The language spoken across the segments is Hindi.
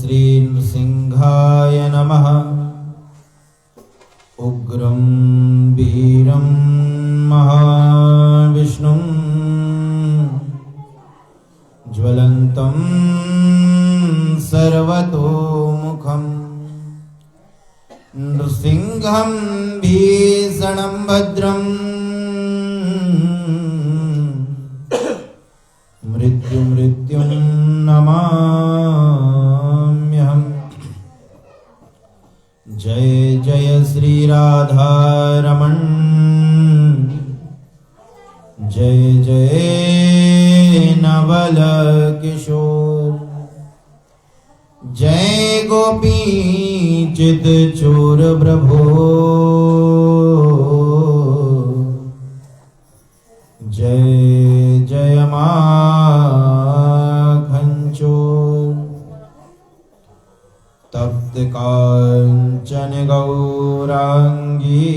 श्री नृसिंहाय नमः। उग्रं वीरं महाविष्णुं ज्वलन्तं सर्वतोमुखं नृसिंहं भीषणं भद्रं मृत्युं नमाम्यहम्। जय जय श्री राधा रमण, जय जय नवल किशोर, जय गोपी चित चोर प्रभो, जय जय माखन चोर। तप्त कांचन गौरांगी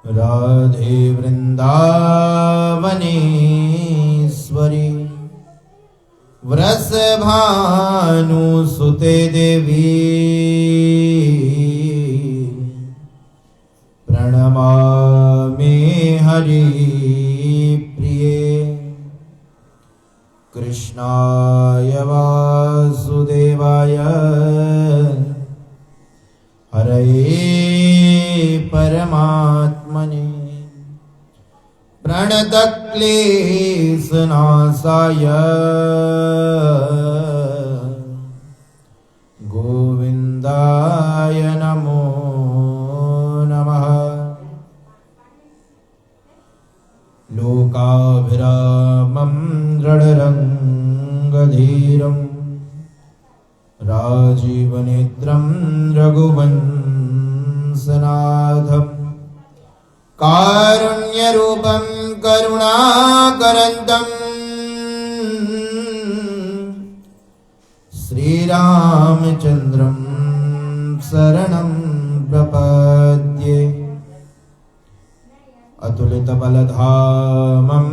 राधे वृंदावनेश्वरी, वृषभानुसुते देवी प्रणमामि हरिप्रिये। कृष्णाय वासुदेवाय हरये परमात्मने, प्रणतक्लेशनाशाय गोविन्दाय नमो नमः। लोकाभिरामं दृढरङ्गधीरं राजीवनेत्रं रघुवंशनाथं, कारुण्यरूपं करुणाकरन्तं श्रीरामचन्द्रं शरणं प्रपद्ये। अतुलितबलधामं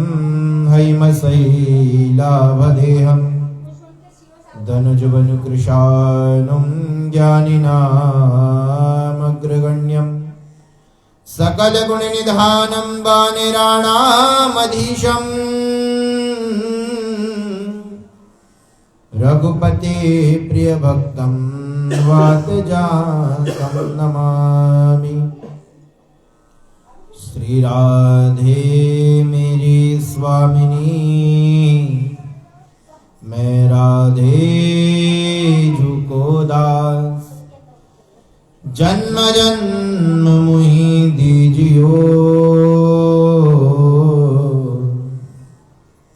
हैमशैलावदेहं, धनुजवनुकृशानुं ज्ञानिनामग्रगण्यं, सकलगुणनिधानं वानराणामधीशं, रघुपते प्रियभक्तं वातजातं नमामि। श्री राधे मेरी स्वामिनी, मैं राधे जू को दास, जन्म जन्म मुहि दीजियो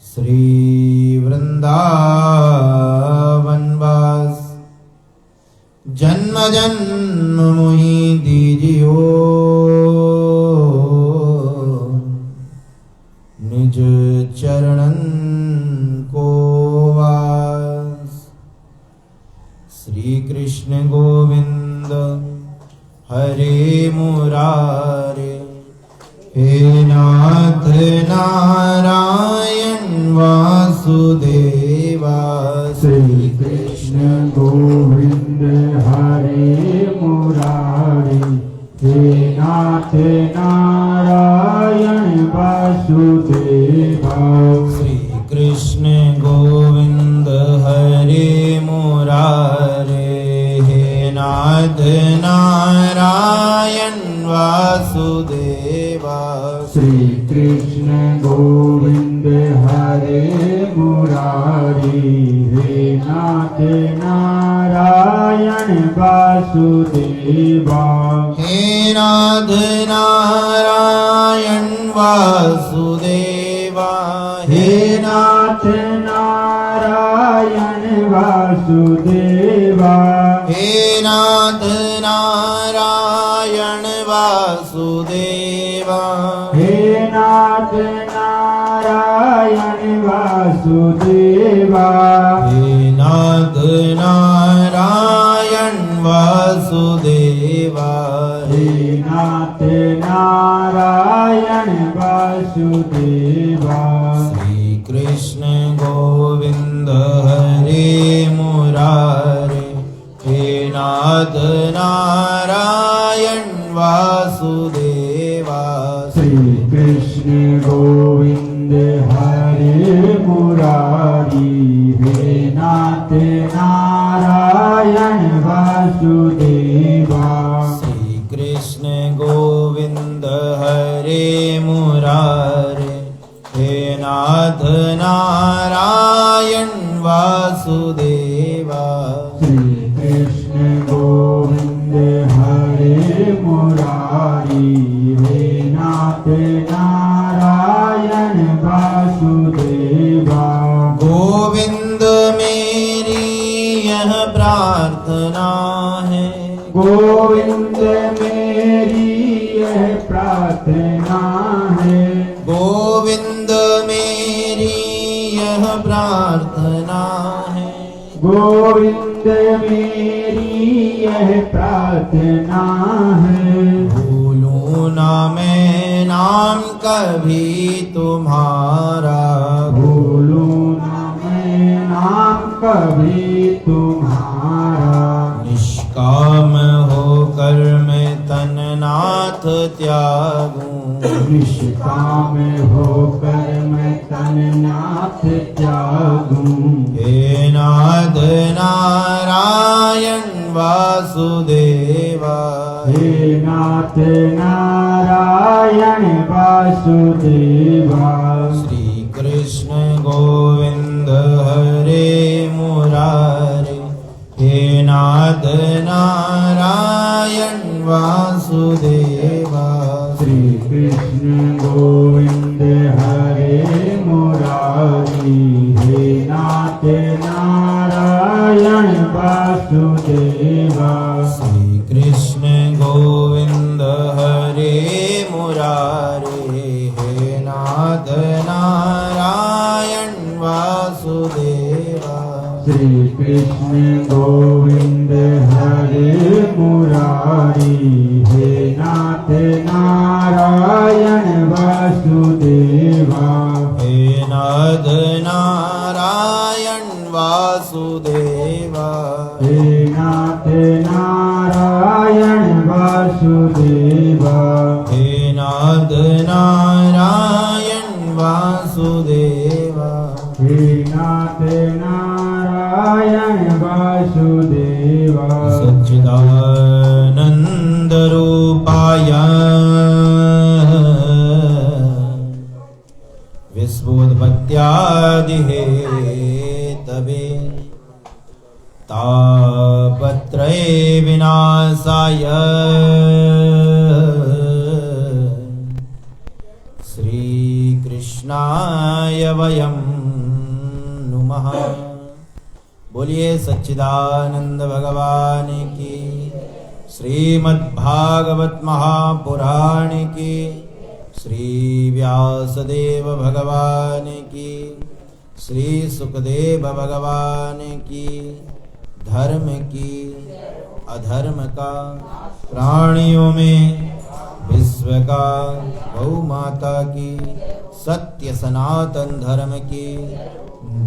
श्री वृंदावन वास, जन्म जन्म मुहि दीजियो निज चरणन को वास। श्री कृष्ण गोविंद हरे मुरारे, हे नाथ नारायण वासुदेवा। श्री कृष्ण गोविंद हरे मुरारे, हे नाथ नारायण वासुदेवा। श्री कृष्ण गोविंद हरे मुरारे, हे नाथ नारायण वासुदेवा। श्री कृष्ण गोविंद हरे मुरारी, हे नाथ नारायण वासुदेवा। हे नाथ नारायण वासुदेवा, हे नाथ नारायण वासुदेवा। हे नाथ नारायण वासुदेवा, हे नाथ नारायण वासुदेवा। हे नाथ नारायण वासुदेवा, हे नाथ नारायण वासुदेवा। श्री कृष्ण गोविंद हरे मुरारे, नाथ नारायण वासुदेवा श्री कृष्ण गोविंद हरे मुरारी हे नाथ नारायण वासुदेवा श्री कृष्ण गोविंद हरे मुरारे हे नाथ नारायण वासुदेवा श्री कृष्ण गोविंद हरे मुरारी हे नाथ नारायण वासुदेवा गोविंद मेरी यह प्रार्थना है गोविंद मेरी यह प्रार्थना है गोविंद मेरी यह प्रार्थना है गोविंद मेरी यह प्रार्थना है भूलूं ना मैं नाम कभी तुम्हारा भूलूं ना मैं नाम कभी तुम्हारा निष्काम होकर मैं तन नाथ त्यागूं निष्काम होकर मैं तन नाथ त्यागूं हे नाथ नारायण वासुदेवा हे नाथ नारायण वासुदेवा श्री कृष्ण गोविंद हरे मुरारे हे नाथ नारायण वासुदेवा श्री कृष्ण गोविंद हरे मुरारी हे नाथ नारायण वासुदेवा श्री कृष्ण गोविंद हरे मुरारे हे नाथ नारायण वासुदेवा श्री कृष्ण गोविंद हरे मुरारी हे नाथ नारायण वासुदेवा हे नाथ नारायण वासुदेवा हे नाथ नारायण वासुदेवा हे नाथ नारायण वासुदेवा हे नाथ नारायण वासुदेवा सच्चिदानंद रूपाय विश्वोत्पत्त्यादि हेतवे तापत्रय विनाशाय श्रीकृष्णाय वयं नुमः। बोलिए सच्चिदानंद भगवान की, श्रीमद्भागवत महापुराण की, श्री व्यासदेव भगवान की, श्री सुखदेव भगवान की, धर्म की अधर्म का प्राणियों में विश्व का गौ माता की सत्य सनातन धर्म की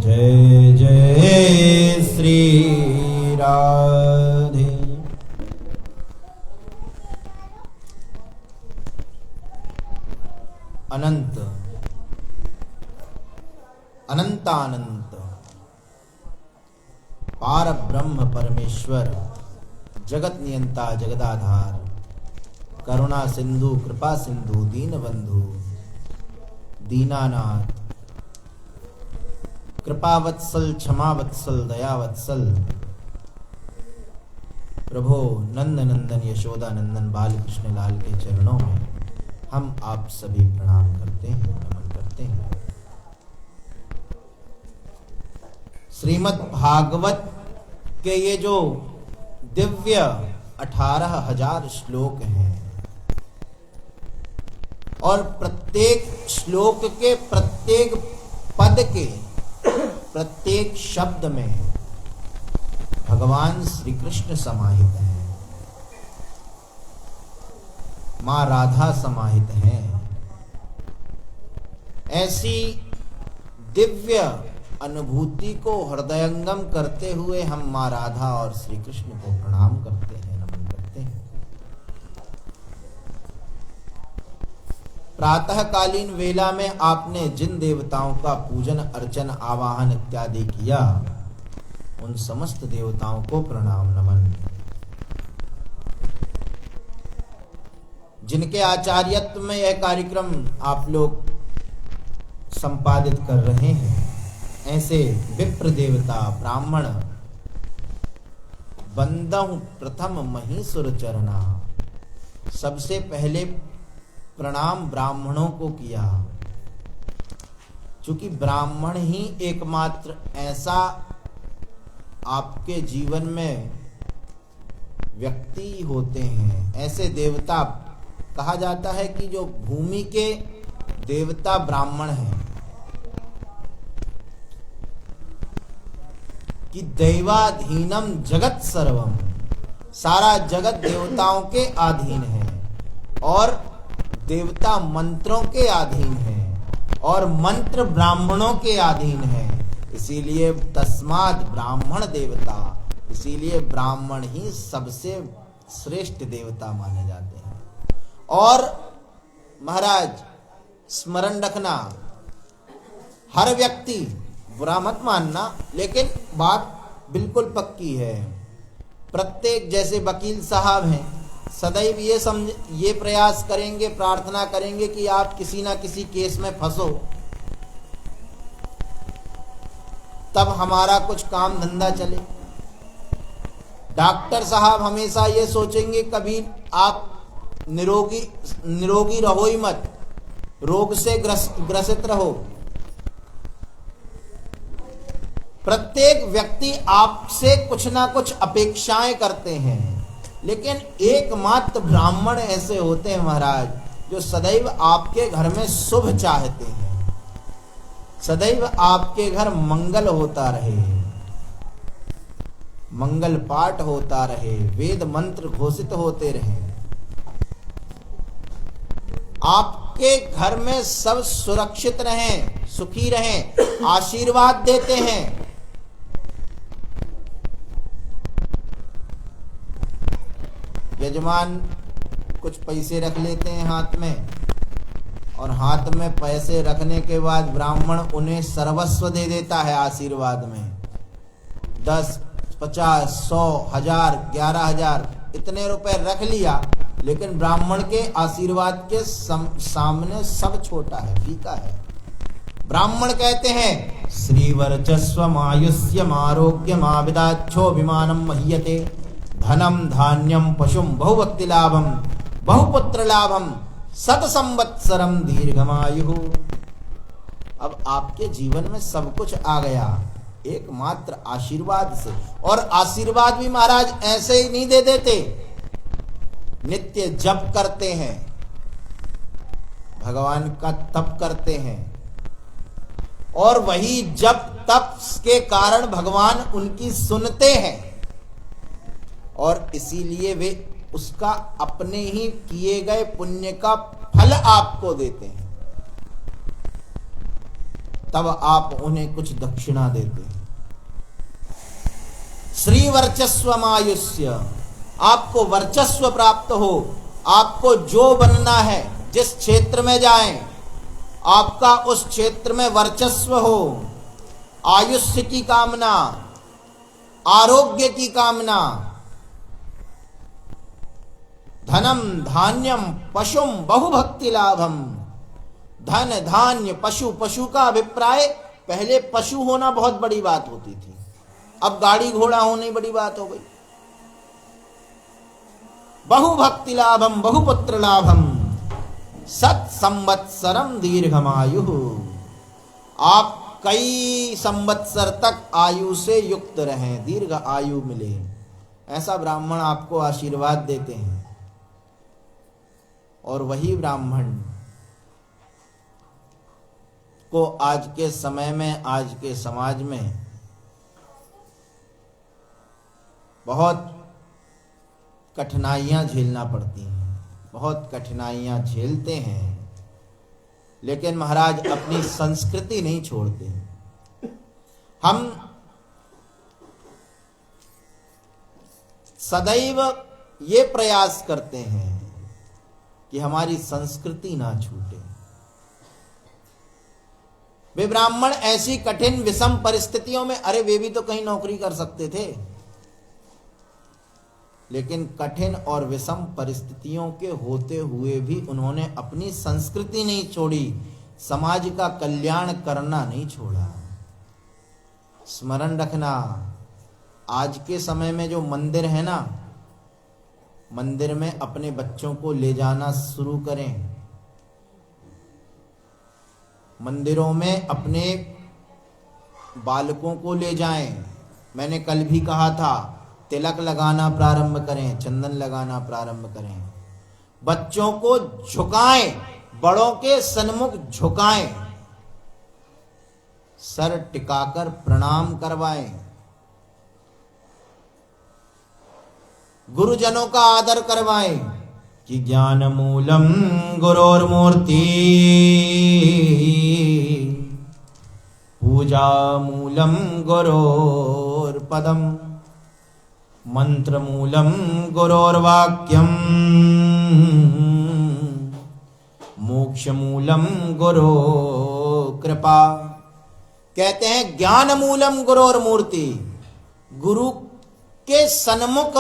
जय जय श्री राधे। अनंत अनंतानंत पार ब्रह्म परमेश्वर जगत नियंता जगदाधार करुणा सिंधु कृपा सिंधु दीन बंधु दीनानाथ कृपा वत्सल क्षमा वत्सल दया वत्सल प्रभो नंद नंदन यशोदा नंदन बाल कृष्ण लाल के चरणों में हम आप सभी प्रणाम करते हैं, नमन करते हैं। श्रीमद् भागवत के ये जो दिव्य 18,000 श्लोक हैं और प्रत्येक श्लोक के प्रत्येक पद के प्रत्येक शब्द में भगवान श्री कृष्ण समाहित हैं, मां राधा समाहित हैं। ऐसी दिव्य अनुभूति को हृदयंगम करते हुए हम मां राधा और श्री कृष्ण को प्रणाम करते हैं। प्रातःकालीन वेला में आपने जिन देवताओं का पूजन अर्चन आवाहन इत्यादि किया, उन समस्त देवताओं को प्रणाम नमन। जिनके आचार्यत्व में यह कार्यक्रम आप लोग संपादित कर रहे हैं, ऐसे विप्र देवता ब्राह्मण बंदहु प्रथम महीसुर चरणा, सबसे पहले प्रणाम ब्राह्मणों को किया, क्योंकि ब्राह्मण ही एकमात्र ऐसा आपके जीवन में व्यक्ति होते हैं, ऐसे देवता। कहा जाता है कि जो भूमि के देवता ब्राह्मण हैं, कि दैवाधीनम जगत सर्वम, सारा जगत देवताओं के अधीन है और देवता मंत्रों के अधीन है और मंत्र ब्राह्मणों के अधीन है। इसीलिए तस्मात् ब्राह्मण देवता, इसीलिए ब्राह्मण ही सबसे श्रेष्ठ देवता माने जाते हैं। और महाराज स्मरण रखना, हर व्यक्ति, बुरा मत मानना, लेकिन बात बिल्कुल पक्की है, प्रत्येक जैसे वकील साहब हैं, सदैव ये प्रयास करेंगे, प्रार्थना करेंगे कि आप किसी ना किसी केस में फंसो, तब हमारा कुछ काम धंधा चले। डॉक्टर साहब हमेशा ये सोचेंगे कभी आप निरोगी रहो ही मत, रोग से ग्रसित रहो। प्रत्येक व्यक्ति आपसे कुछ ना कुछ अपेक्षाएं करते हैं, लेकिन एकमात्र ब्राह्मण ऐसे होते हैं महाराज, जो सदैव आपके घर में शुभ चाहते हैं, सदैव आपके घर मंगल होता रहे, मंगल पाठ होता रहे, वेद मंत्र घोषित होते रहे, आपके घर में सब सुरक्षित रहें, सुखी रहें, आशीर्वाद देते हैं। यजमान कुछ पैसे रख लेते हैं हाथ में, और हाथ में पैसे रखने के बाद ब्राह्मण उन्हें सर्वस्व दे देता है आशीर्वाद में। 10, 50, 100, 1000, 11,000 इतने रुपए रख लिया, लेकिन ब्राह्मण के आशीर्वाद के सामने सब छोटा है, फीका है। ब्राह्मण कहते हैं श्रीवर्चस्वम आयुष्यम आरोग्यम आविदाच्छोभिमानम मह्यते धनम धान्यम पशुम बहुभक्ति लाभम बहुपुत्र लाभम सत संवत्सरम दीर्घमायु। अब आपके जीवन में सब कुछ आ गया एकमात्र आशीर्वाद से, और आशीर्वाद भी महाराज ऐसे ही नहीं दे देते, नित्य जप करते हैं, भगवान का तप करते हैं, और वही जप तप के कारण भगवान उनकी सुनते हैं, और इसीलिए वे उसका अपने ही किए गए पुण्य का फल आपको देते हैं। तब आप उन्हें कुछ दक्षिणा देते हैं। श्री वर्चस्वमायुष्य, आपको वर्चस्व प्राप्त हो, आपको जो बनना है, जिस क्षेत्र में जाएं, आपका उस क्षेत्र में वर्चस्व हो, आयुष्य की कामना, आरोग्य की कामना, धनम धान्यम पशुम बहुभक्ति लाभम। धन धान्य पशु, पशु का अभिप्राय पहले पशु होना बहुत बड़ी बात होती थी, अब गाड़ी घोड़ा होनी बड़ी बात हो गई। बहुभक्ति लाभम बहुपुत्र लाभम सत संवत्सरम दीर्घमायु। आप कई संवत्सर तक आयु से युक्त रहें, दीर्घ आयु मिले, ऐसा ब्राह्मण आपको आशीर्वाद देते हैं। और वही ब्राह्मण को आज के समय में, आज के समाज में बहुत कठिनाइयां झेलना पड़ती हैं, बहुत कठिनाइयां झेलते हैं, लेकिन महाराज अपनी संस्कृति नहीं छोड़ते। हम सदैव ये प्रयास करते हैं कि हमारी संस्कृति ना छूटे। वे ब्राह्मण ऐसी कठिन विषम परिस्थितियों में, अरे वे भी तो कहीं नौकरी कर सकते थे, लेकिन कठिन और विषम परिस्थितियों के होते हुए भी उन्होंने अपनी संस्कृति नहीं छोड़ी, समाज का कल्याण करना नहीं छोड़ा। स्मरण रखना, आज के समय में जो मंदिर है ना, मंदिर में अपने बच्चों को ले जाना शुरू करें। मंदिरों में अपने बालकों को ले जाएं। मैंने कल भी कहा था, तिलक लगाना प्रारंभ करें, चंदन लगाना प्रारंभ करें, बच्चों को झुकाएं, बड़ों के सन्मुख झुकाएं, सर टिकाकर प्रणाम करवाएं, गुरुजनों का आदर करवाएं कि ज्ञान मूलम गुरोर्मूर्ति पूजा मूलम गुरोर्पदम मंत्र मूलम गुरोर्वाक्यम मोक्ष मूलम गुरो कृपा। कहते हैं ज्ञान मूलम गुरोर्मूर्ति, गुरु के सन्मुख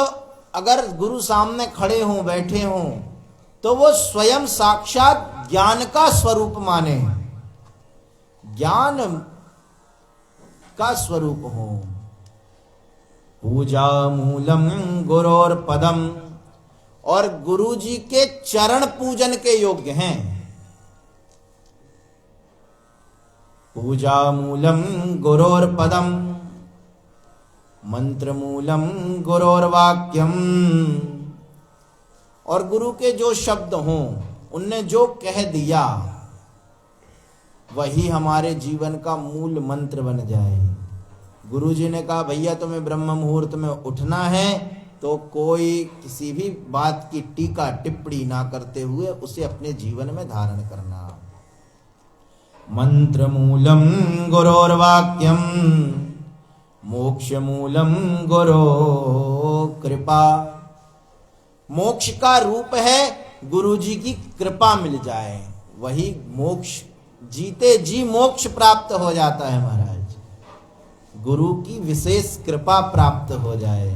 अगर गुरु सामने खड़े हों, बैठे हों, तो वो स्वयं साक्षात ज्ञान का स्वरूप माने, ज्ञान का स्वरूप हो। पूजा मूलम गुरोर पदम, और गुरु जी के चरण पूजन के योग्य हैं। पूजा मूलम गुरोर पदम मंत्र मूलम गुरोर्वाक्यम, और गुरु के जो शब्द हों, उनने जो कह दिया वही हमारे जीवन का मूल मंत्र बन जाए। गुरु जी ने कहा भैया तुम्हें ब्रह्म मुहूर्त में उठना है, तो कोई किसी भी बात की टीका टिप्पणी ना करते हुए उसे अपने जीवन में धारण करना। मंत्र मूलम गुरोर्वाक्यम मोक्ष मूलम गुरो कृपा, मोक्ष का रूप है गुरु जी की कृपा मिल जाए, वही मोक्ष, जीते जी मोक्ष प्राप्त हो जाता है महाराज, गुरु की विशेष कृपा प्राप्त हो जाए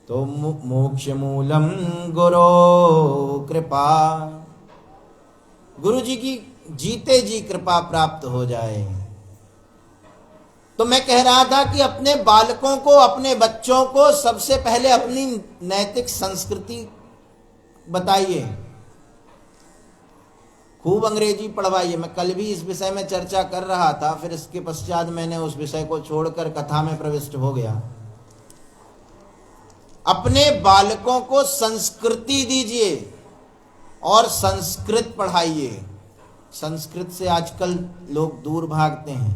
तो मोक्ष मूलम गुरो कृपा, गुरु जी की जीते जी कृपा प्राप्त हो जाए। तो मैं कह रहा था कि अपने बालकों को, अपने बच्चों को सबसे पहले अपनी नैतिक संस्कृति बताइए, खूब अंग्रेजी पढ़वाइए। मैं कल भी इस विषय में चर्चा कर रहा था, फिर इसके पश्चात मैंने उस विषय को छोड़कर कथा में प्रविष्ट हो गया। अपने बालकों को संस्कृति दीजिए और संस्कृत पढ़ाइए। संस्कृत से आजकल लोग दूर भागते हैं,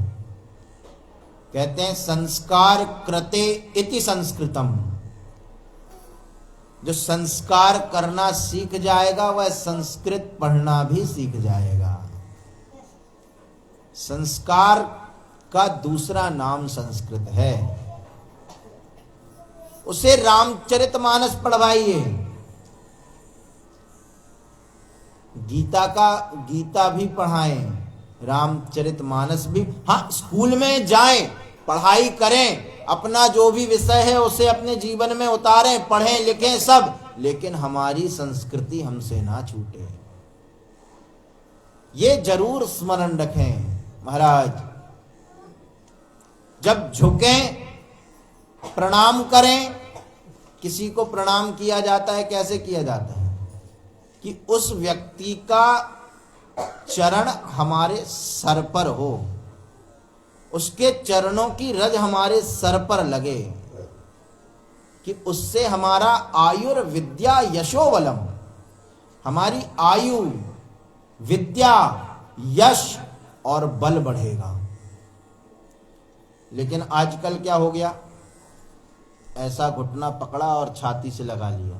कहते हैं संस्कार कृते इति संस्कृतम, जो संस्कार करना सीख जाएगा वह संस्कृत पढ़ना भी सीख जाएगा। संस्कार का दूसरा नाम संस्कृत है। उसे रामचरितमानस पढ़वाइए, गीता भी पढ़ाएं, रामचरितमानस भी। हाँ, स्कूल में जाएं, पढ़ाई करें, अपना जो भी विषय है उसे अपने जीवन में उतारें, पढ़ें लिखें सब, लेकिन हमारी संस्कृति हमसे ना छूटे, ये जरूर स्मरण रखें महाराज। जब झुकें, प्रणाम करें, किसी को प्रणाम किया जाता है, कैसे किया जाता है कि उस व्यक्ति का चरण हमारे सर पर हो, उसके चरणों की रज हमारे सर पर लगे, कि उससे हमारा आयुर विद्या यशोबलम, हमारी आयु, विद्या, यश और बल बढ़ेगा। लेकिन आजकल क्या हो गया, ऐसा घुटना पकड़ा और छाती से लगा लिया,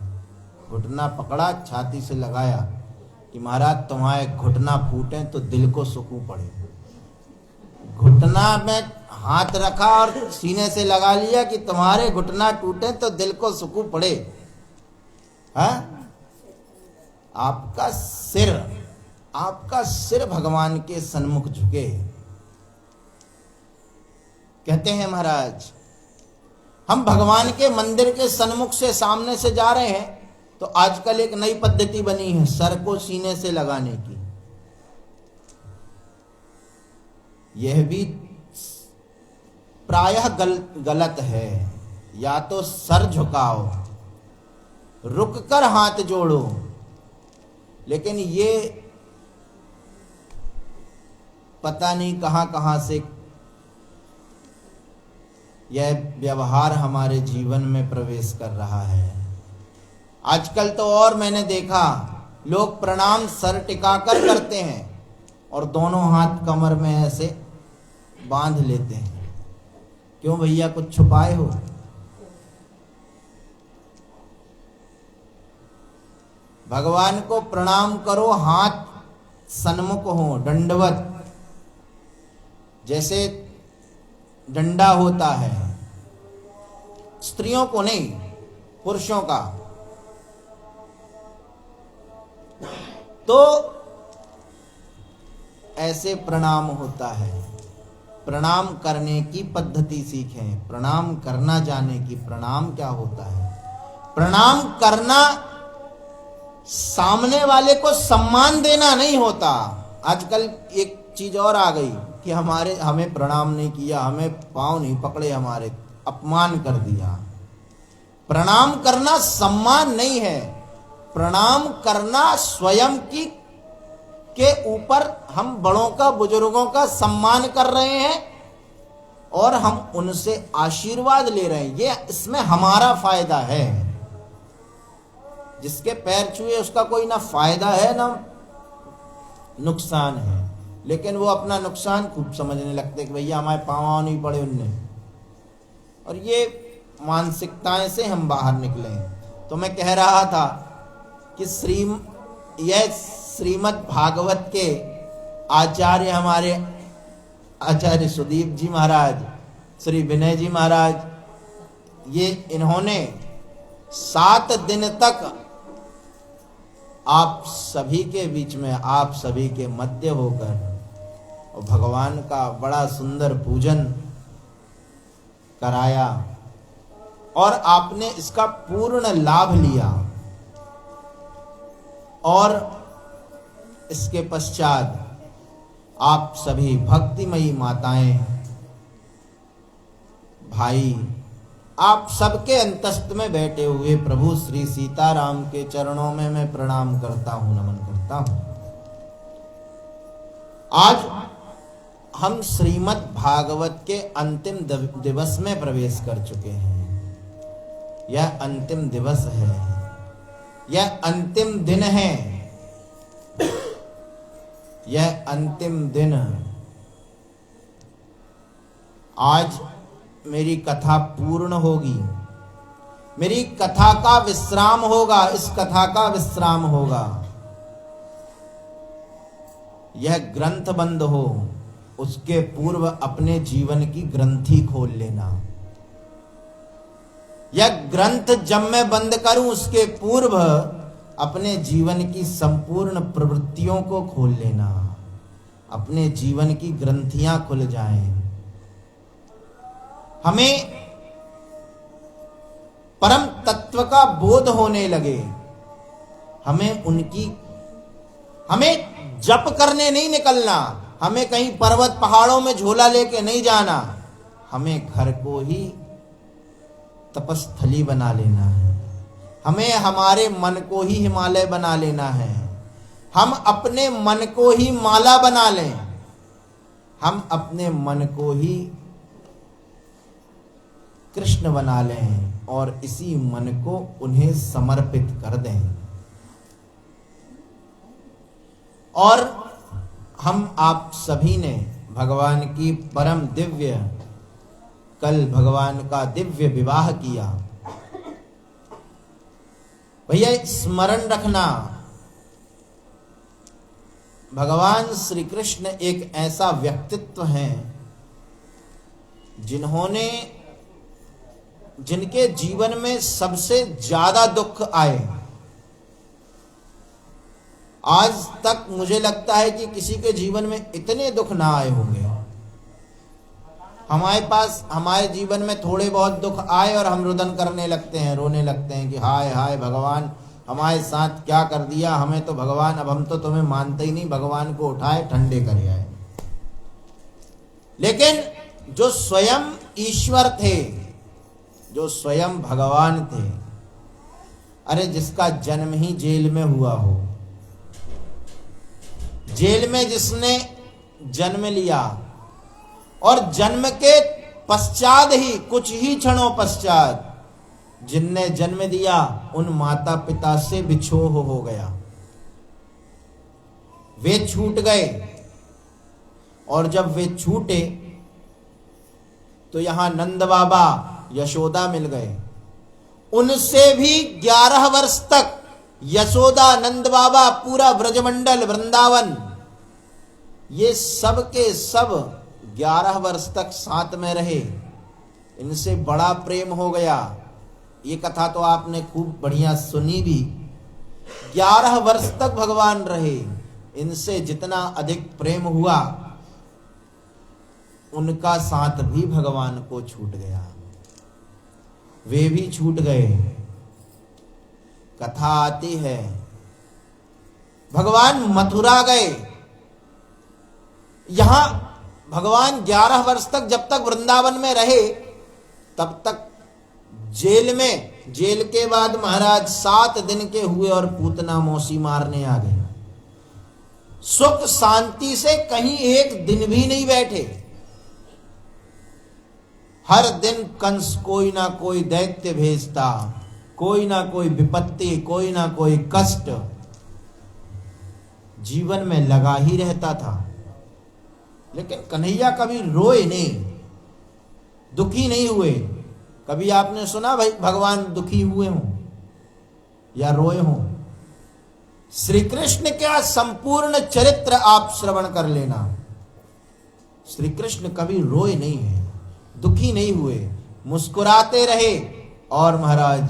घुटना पकड़ा छाती से लगाया कि महाराज तुम्हारे घुटना फूटे तो दिल को सुकून पड़े। घुटना में हाथ रखा और सीने से लगा लिया कि तुम्हारे घुटना टूटे तो दिल को सुकून पड़े। हाँ, आपका सिर आपका सिर भगवान के सन्मुख झुके। कहते हैं महाराज, हम भगवान के मंदिर के सन्मुख से सामने से जा रहे हैं तो आजकल एक नई पद्धति बनी है सर को सीने से लगाने की। यह भी प्रायः गलत है। या तो सर झुकाओ, रुक कर हाथ जोड़ो, लेकिन ये पता नहीं कहां कहां से यह व्यवहार हमारे जीवन में प्रवेश कर रहा है। आजकल तो और मैंने देखा लोग प्रणाम सर टिकाकर करते हैं और दोनों हाथ कमर में ऐसे बांध लेते हैं। क्यों भैया, कुछ छुपाए हो? भगवान को प्रणाम करो, हाथ सन्मुख हो, दंडवत, जैसे डंडा होता है। स्त्रियों को नहीं, पुरुषों का। तो ऐसे प्रणाम होता है। प्रणाम करने की पद्धति सीखें, प्रणाम करना जाने की। प्रणाम क्या होता है? प्रणाम करना सामने वाले को सम्मान देना नहीं होता। आजकल एक चीज और आ गई कि हमें प्रणाम नहीं किया, हमें पांव नहीं पकड़े, हमारे अपमान कर दिया। प्रणाम करना सम्मान नहीं है। प्रणाम करना स्वयं के ऊपर हम बड़ों का, बुजुर्गों का सम्मान कर रहे हैं और हम उनसे आशीर्वाद ले रहे हैं। ये इसमें हमारा फायदा है। जिसके पैर छुए उसका कोई ना फायदा है ना नुकसान है, लेकिन वो अपना नुकसान खूब समझने लगते कि भैया हमारे पाँव नहीं पड़े उनने। और ये मानसिकताएं से हम बाहर निकले। तो मैं कह रहा था कि यह श्रीमद् भागवत के आचार्य, हमारे आचार्य सुदीप जी महाराज, श्री विनय जी महाराज, ये इन्होंने 7 दिन तक आप सभी के बीच में, आप सभी के मध्य होकर और भगवान का बड़ा सुंदर पूजन कराया और आपने इसका पूर्ण लाभ लिया। और इसके पश्चात आप सभी भक्तिमयी माताएं, भाई, आप सबके अंतस्त में बैठे हुए प्रभु श्री सीताराम के चरणों में मैं प्रणाम करता हूं, नमन करता हूं। आज हम श्रीमद् भागवत के अंतिम दिवस में प्रवेश कर चुके हैं। यह अंतिम दिवस है, यह अंतिम दिन है, यह अंतिम दिन। आज मेरी कथा पूर्ण होगी, मेरी कथा का विश्राम होगा, इस कथा का विश्राम होगा। यह ग्रंथ बंद हो उसके पूर्व अपने जीवन की ग्रंथि खोल लेना। यह ग्रंथ जब मैं बंद करूं उसके पूर्व अपने जीवन की संपूर्ण प्रवृत्तियों को खोल लेना। अपने जीवन की ग्रंथियां खुल जाएं। हमें परम तत्व का बोध होने लगे। हमें जप करने नहीं निकलना, हमें कहीं पर्वत पहाड़ों में झोला लेके नहीं जाना। हमें घर को ही तपस्थली बना लेना है। हमें हमारे मन को ही हिमालय बना लेना है। हम अपने मन को ही माला बना लें। हम अपने मन को ही कृष्ण बना लें और इसी मन को उन्हें समर्पित कर दें। और हम आप सभी ने भगवान की परम दिव्य, कल भगवान का दिव्य विवाह किया। भैया स्मरण रखना, भगवान श्री कृष्ण एक ऐसा व्यक्तित्व हैं जिनके जीवन में सबसे ज्यादा दुख आए, आज तक मुझे लगता है कि किसी के जीवन में इतने दुख ना आए होंगे। हमारे जीवन में थोड़े बहुत दुख आए और हम रुदन करने लगते हैं, रोने लगते हैं कि हाय हाय भगवान हमारे साथ क्या कर दिया, हमें तो भगवान, अब हम तो तुम्हें मानते ही नहीं, भगवान को उठाए ठंडे कर आए। लेकिन जो स्वयं ईश्वर थे, जो स्वयं भगवान थे, अरे जिसका जन्म ही जेल में हुआ हो, जेल में जिसने जन्म लिया और जन्म के पश्चात ही, कुछ ही क्षणों पश्चात जिनने जन्म दिया उन माता पिता से बिछोह हो गया, वे छूट गए। और जब वे छूटे तो यहां नंद बाबा यशोदा मिल गए। उनसे भी 11 वर्ष तक यशोदा, नंद बाबा, पूरा ब्रजमंडल, वृंदावन, ये सब के सब 11 वर्ष तक साथ में रहे। इनसे बड़ा प्रेम हो गया। ये कथा तो आपने खूब बढ़िया सुनी भी। 11 वर्ष तक भगवान रहे। इनसे जितना अधिक प्रेम हुआ, उनका साथ भी भगवान को छूट गया, वे भी छूट गए। कथा आती है भगवान मथुरा गए। यहां भगवान 11 वर्ष तक, जब तक वृंदावन में रहे, तब तक जेल में, जेल के बाद महाराज 7 दिन के हुए और पूतना मौसी मारने आ गए। सुख शांति से कहीं एक दिन भी नहीं बैठे। हर दिन कंस कोई ना कोई दैत्य भेजता, कोई ना कोई विपत्ति, कोई ना कोई कष्ट जीवन में लगा ही रहता था। लेकिन कन्हैया कभी रोए नहीं, दुखी नहीं हुए। कभी आपने सुना भाई भगवान दुखी हुए हों या रोए हों? श्री कृष्ण का संपूर्ण चरित्र आप श्रवण कर लेना। श्री कृष्ण कभी रोए नहीं है, दुखी नहीं हुए, मुस्कुराते रहे और महाराज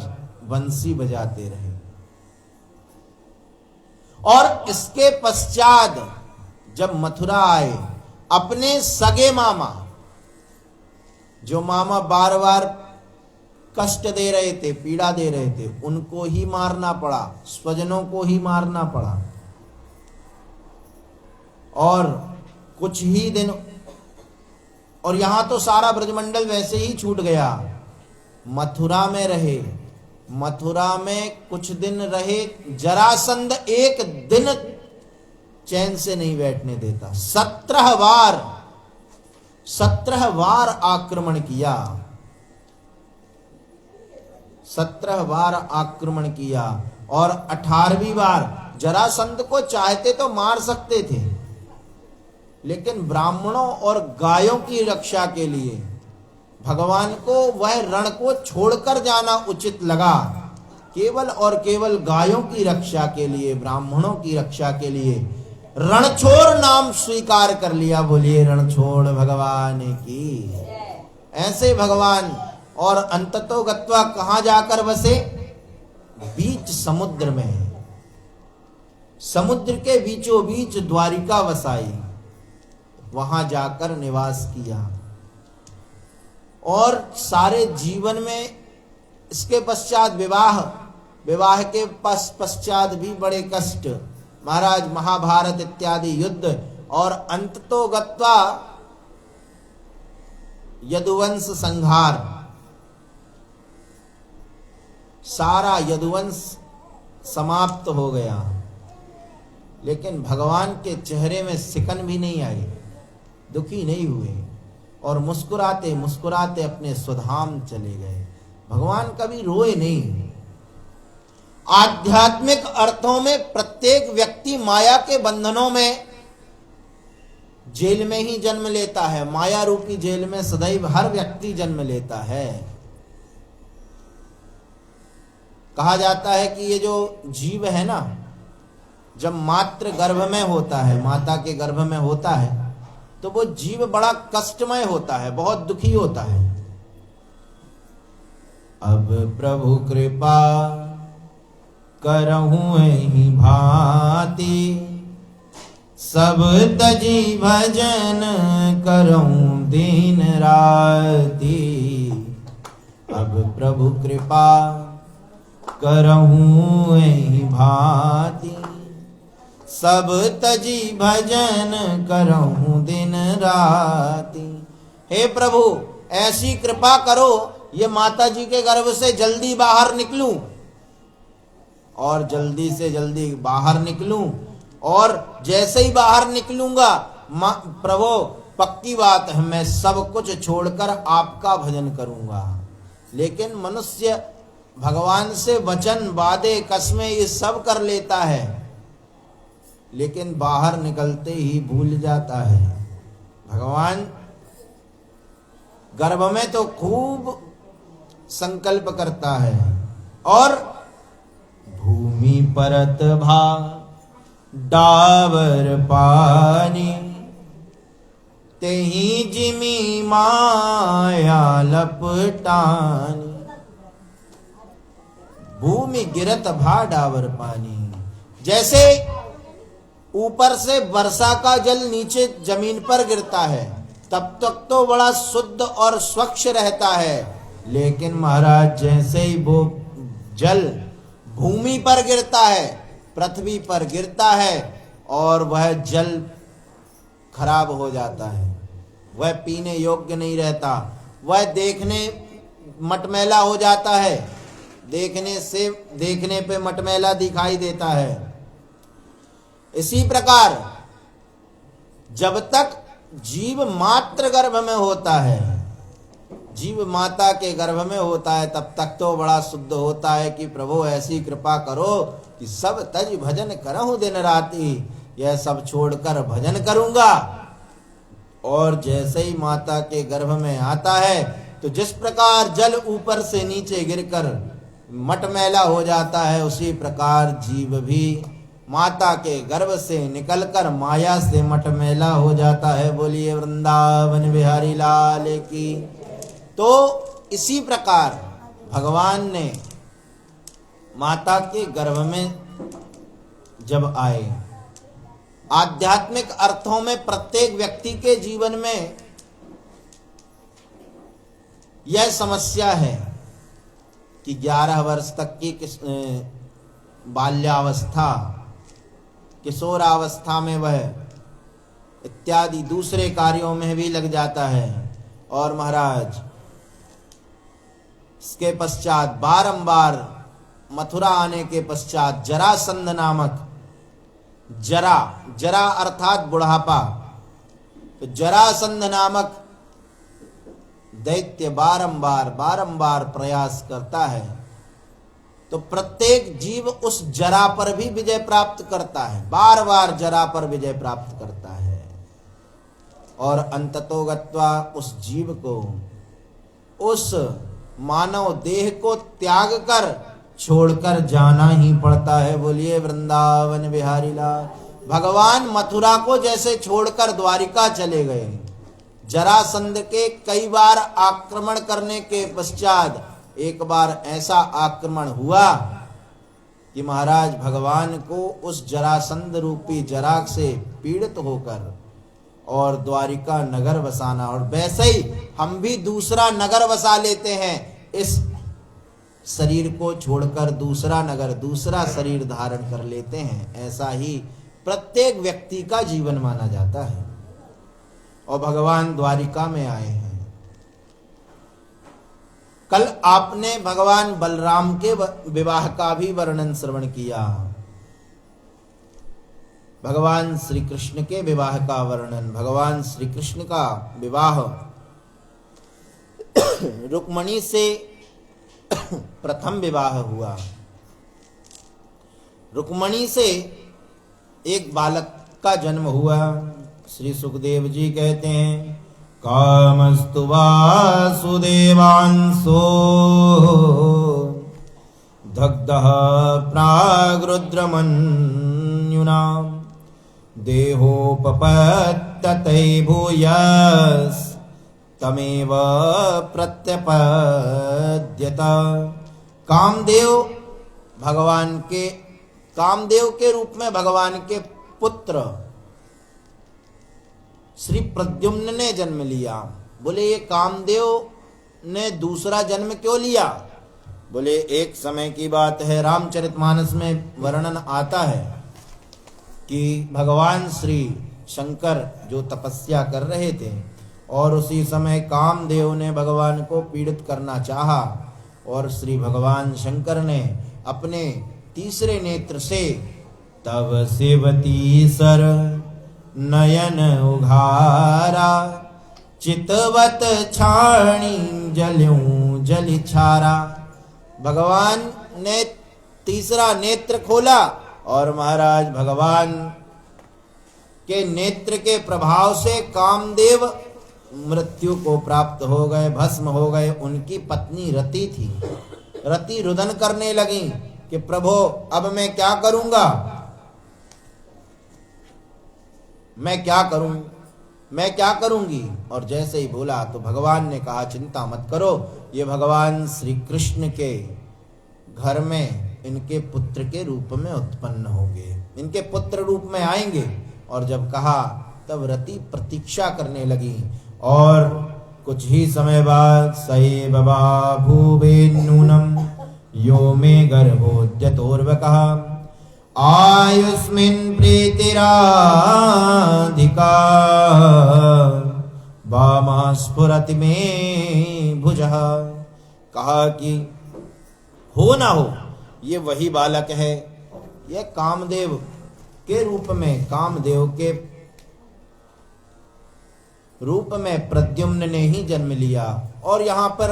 बंसी बजाते रहे। और इसके पश्चात जब मथुरा आए, अपने सगे मामा, जो मामा बार बार कष्ट दे रहे थे, पीड़ा दे रहे थे, उनको ही मारना पड़ा, स्वजनों को ही मारना पड़ा। और कुछ ही दिन, और यहां तो सारा ब्रजमंडल वैसे ही छूट गया। मथुरा में रहे, मथुरा में कुछ दिन रहे। जरासंध एक दिन चैन से नहीं बैठने देता। 17 बार आक्रमण किया, 17 बार आक्रमण किया। और 18वीं बार जरासंध को चाहते तो मार सकते थे, लेकिन ब्राह्मणों और गायों की रक्षा के लिए भगवान को वह रण को छोड़कर जाना उचित लगा। केवल और केवल गायों की रक्षा के लिए, ब्राह्मणों की रक्षा के लिए रणछोड़ नाम स्वीकार कर लिया। बोलिए रणछोड़ भगवान की। ऐसे भगवान, और अंततो गत्वा कहां जाकर बसे? बीच समुद्र में, समुद्र के बीचों बीच द्वारिका वसाई, वहां जाकर निवास किया। और सारे जीवन में इसके पश्चात विवाह के पश्चात भी बड़े कष्ट, महाराज महाभारत इत्यादि युद्ध, और अंततो गत्वा यदुवंश संहार, सारा यदुवंश समाप्त हो गया। लेकिन भगवान के चेहरे में सिकन भी नहीं आई, दुखी नहीं हुए, और मुस्कुराते मुस्कुराते अपने स्वधाम चले गए। भगवान कभी रोए नहीं। आध्यात्मिक अर्थों में प्रत्येक व्यक्ति माया के बंधनों में, जेल में ही जन्म लेता है। माया रूपी जेल में सदैव हर व्यक्ति जन्म लेता है। कहा जाता है कि ये जो जीव है ना, जब मातृ गर्भ में होता है, माता के गर्भ में होता है, तो वो जीव बड़ा कष्टमय होता है, बहुत दुखी होता है। अब प्रभु कृपा करहूँ एहि भांति, सब तजी भजन करहूँ दिन राति। अब प्रभु कृपा करहूँ एहि भांति, सब तजी भजन करहूँ दिन राति। हे प्रभु ऐसी कृपा करो ये माता जी के गर्भ से जल्दी बाहर निकलूं, और जल्दी से जल्दी बाहर निकलूं, और जैसे ही बाहर निकलूंगा प्रभु पक्की बात है मैं सब कुछ छोड़कर आपका भजन करूंगा। लेकिन मनुष्य भगवान से वचन वादे कसमें ये सब कर लेता है, लेकिन बाहर निकलते ही भूल जाता है। भगवान गर्भ में तो खूब संकल्प करता है, और भूमि परत भा डावर पानी, तेहि जिमी माया लपटानी। भूमि गिरत भा डावर पानी, जैसे ऊपर से वर्षा का जल नीचे जमीन पर गिरता है तब तक तो बड़ा शुद्ध और स्वच्छ रहता है, लेकिन महाराज जैसे ही वो जल भूमि पर गिरता है, पृथ्वी पर गिरता है, और वह जल खराब हो जाता है, वह पीने योग्य नहीं रहता, वह देखने मटमैला हो जाता है, देखने पे मटमैला दिखाई देता है। इसी प्रकार जब तक जीव मात्र गर्भ में होता है, जीव माता के गर्भ में होता है, तब तक तो बड़ा शुद्ध होता है कि प्रभु ऐसी कृपा करो कि सब तज भजन करहूं दिन राति, यह सब छोड़कर भजन करूंगा। और जैसे ही माता के गर्भ में आता है तो जिस प्रकार जल ऊपर से नीचे गिरकर मटमैला हो जाता है, उसी प्रकार जीव भी माता के गर्भ से निकलकर माया से मटमैला हो जाता है। बोलिए वृंदावन बिहारी लाल की। तो इसी प्रकार भगवान ने माता के गर्भ में जब आए, आध्यात्मिक अर्थों में प्रत्येक व्यक्ति के जीवन में यह समस्या है कि 11 वर्ष तक की बाल्यावस्था, किशोरावस्था में वह इत्यादि दूसरे कार्यों में भी लग जाता है, और महाराज इसके पश्चात बारंबार मथुरा आने के पश्चात जरासंध नामक, जरा अर्थात बुढ़ापा, तो जरासंध नामक दैत्य बारंबार प्रयास करता है। तो प्रत्येक जीव उस जरा पर भी विजय प्राप्त करता है, बार बार जरा पर विजय प्राप्त करता है, और अंततोगत्वा उस जीव को, उस मानव देह को त्याग कर छोड़कर जाना ही पड़ता है। बोलिए वृंदावन बिहारी लाल। भगवान मथुरा को जैसे छोड़कर द्वारिका चले गए, जरासंध के कई बार आक्रमण करने के पश्चात एक बार ऐसा आक्रमण हुआ कि महाराज भगवान को उस जरासंध रूपी जरा से पीड़ित होकर और द्वारिका नगर बसाना, और वैसे ही हम भी दूसरा नगर बसा लेते हैं, इस शरीर को छोड़कर दूसरा नगर, दूसरा शरीर धारण कर लेते हैं। ऐसा ही प्रत्येक व्यक्ति का जीवन माना जाता है, और भगवान द्वारिका में आए हैं। कल आपने भगवान बलराम के विवाह का भी वर्णन श्रवण किया, भगवान श्री कृष्ण के विवाह का वर्णन। भगवान श्री कृष्ण का विवाह रुक्मणी से प्रथम विवाह हुआ। रुक्मणी से एक बालक का जन्म हुआ। श्री सुखदेव जी कहते हैं, कामस्तु वासुदेवांसो दग्धः प्रागरुद्रमन्युना देहोपपत्तते भूयस् तमेव प्रत्यपद्यत। कामदेव भगवान के कामदेव के रूप में भगवान के पुत्र श्री प्रद्युम्न ने जन्म लिया। बोले ये कामदेव ने दूसरा जन्म क्यों लिया? बोले एक समय की बात है, रामचरितमानस में वर्णन आता है कि भगवान श्री शंकर जो तपस्या कर रहे थे और उसी समय कामदेव ने भगवान को पीड़ित करना चाहा और श्री भगवान शंकर ने अपने तीसरे नेत्र से तव सेवती सर नयन उघारा चितवत छाणी जल्यूं जलिछारा। भगवान ने तीसरा नेत्र खोला और महाराज भगवान के नेत्र के प्रभाव से कामदेव मृत्यु को प्राप्त हो गए, भस्म हो गए। उनकी पत्नी रति थी। रति रुदन करने लगी कि प्रभु अब मैं क्या करूंगा, मैं क्या करूं, मैं क्या करूंगी। और जैसे ही बोला तो भगवान ने कहा चिंता मत करो, ये भगवान श्री कृष्ण के घर में इनके पुत्र के रूप में उत्पन्न होंगे, इनके पुत्र रूप में आएंगे। और जब कहा तब रति प्रतीक्षा करने लगी और कुछ ही समय बाद सैव बाभूवे नूनम यो मे गर्भोद्यतोर्वकः आयुष्मिन् प्रीतिराधिका वामा स्फुरति मे भुजः। कहा कि हो ना हो ये वही बालक है, यह कामदेव के रूप में, कामदेव के रूप में प्रद्युम्न ने ही जन्म लिया। और यहाँ पर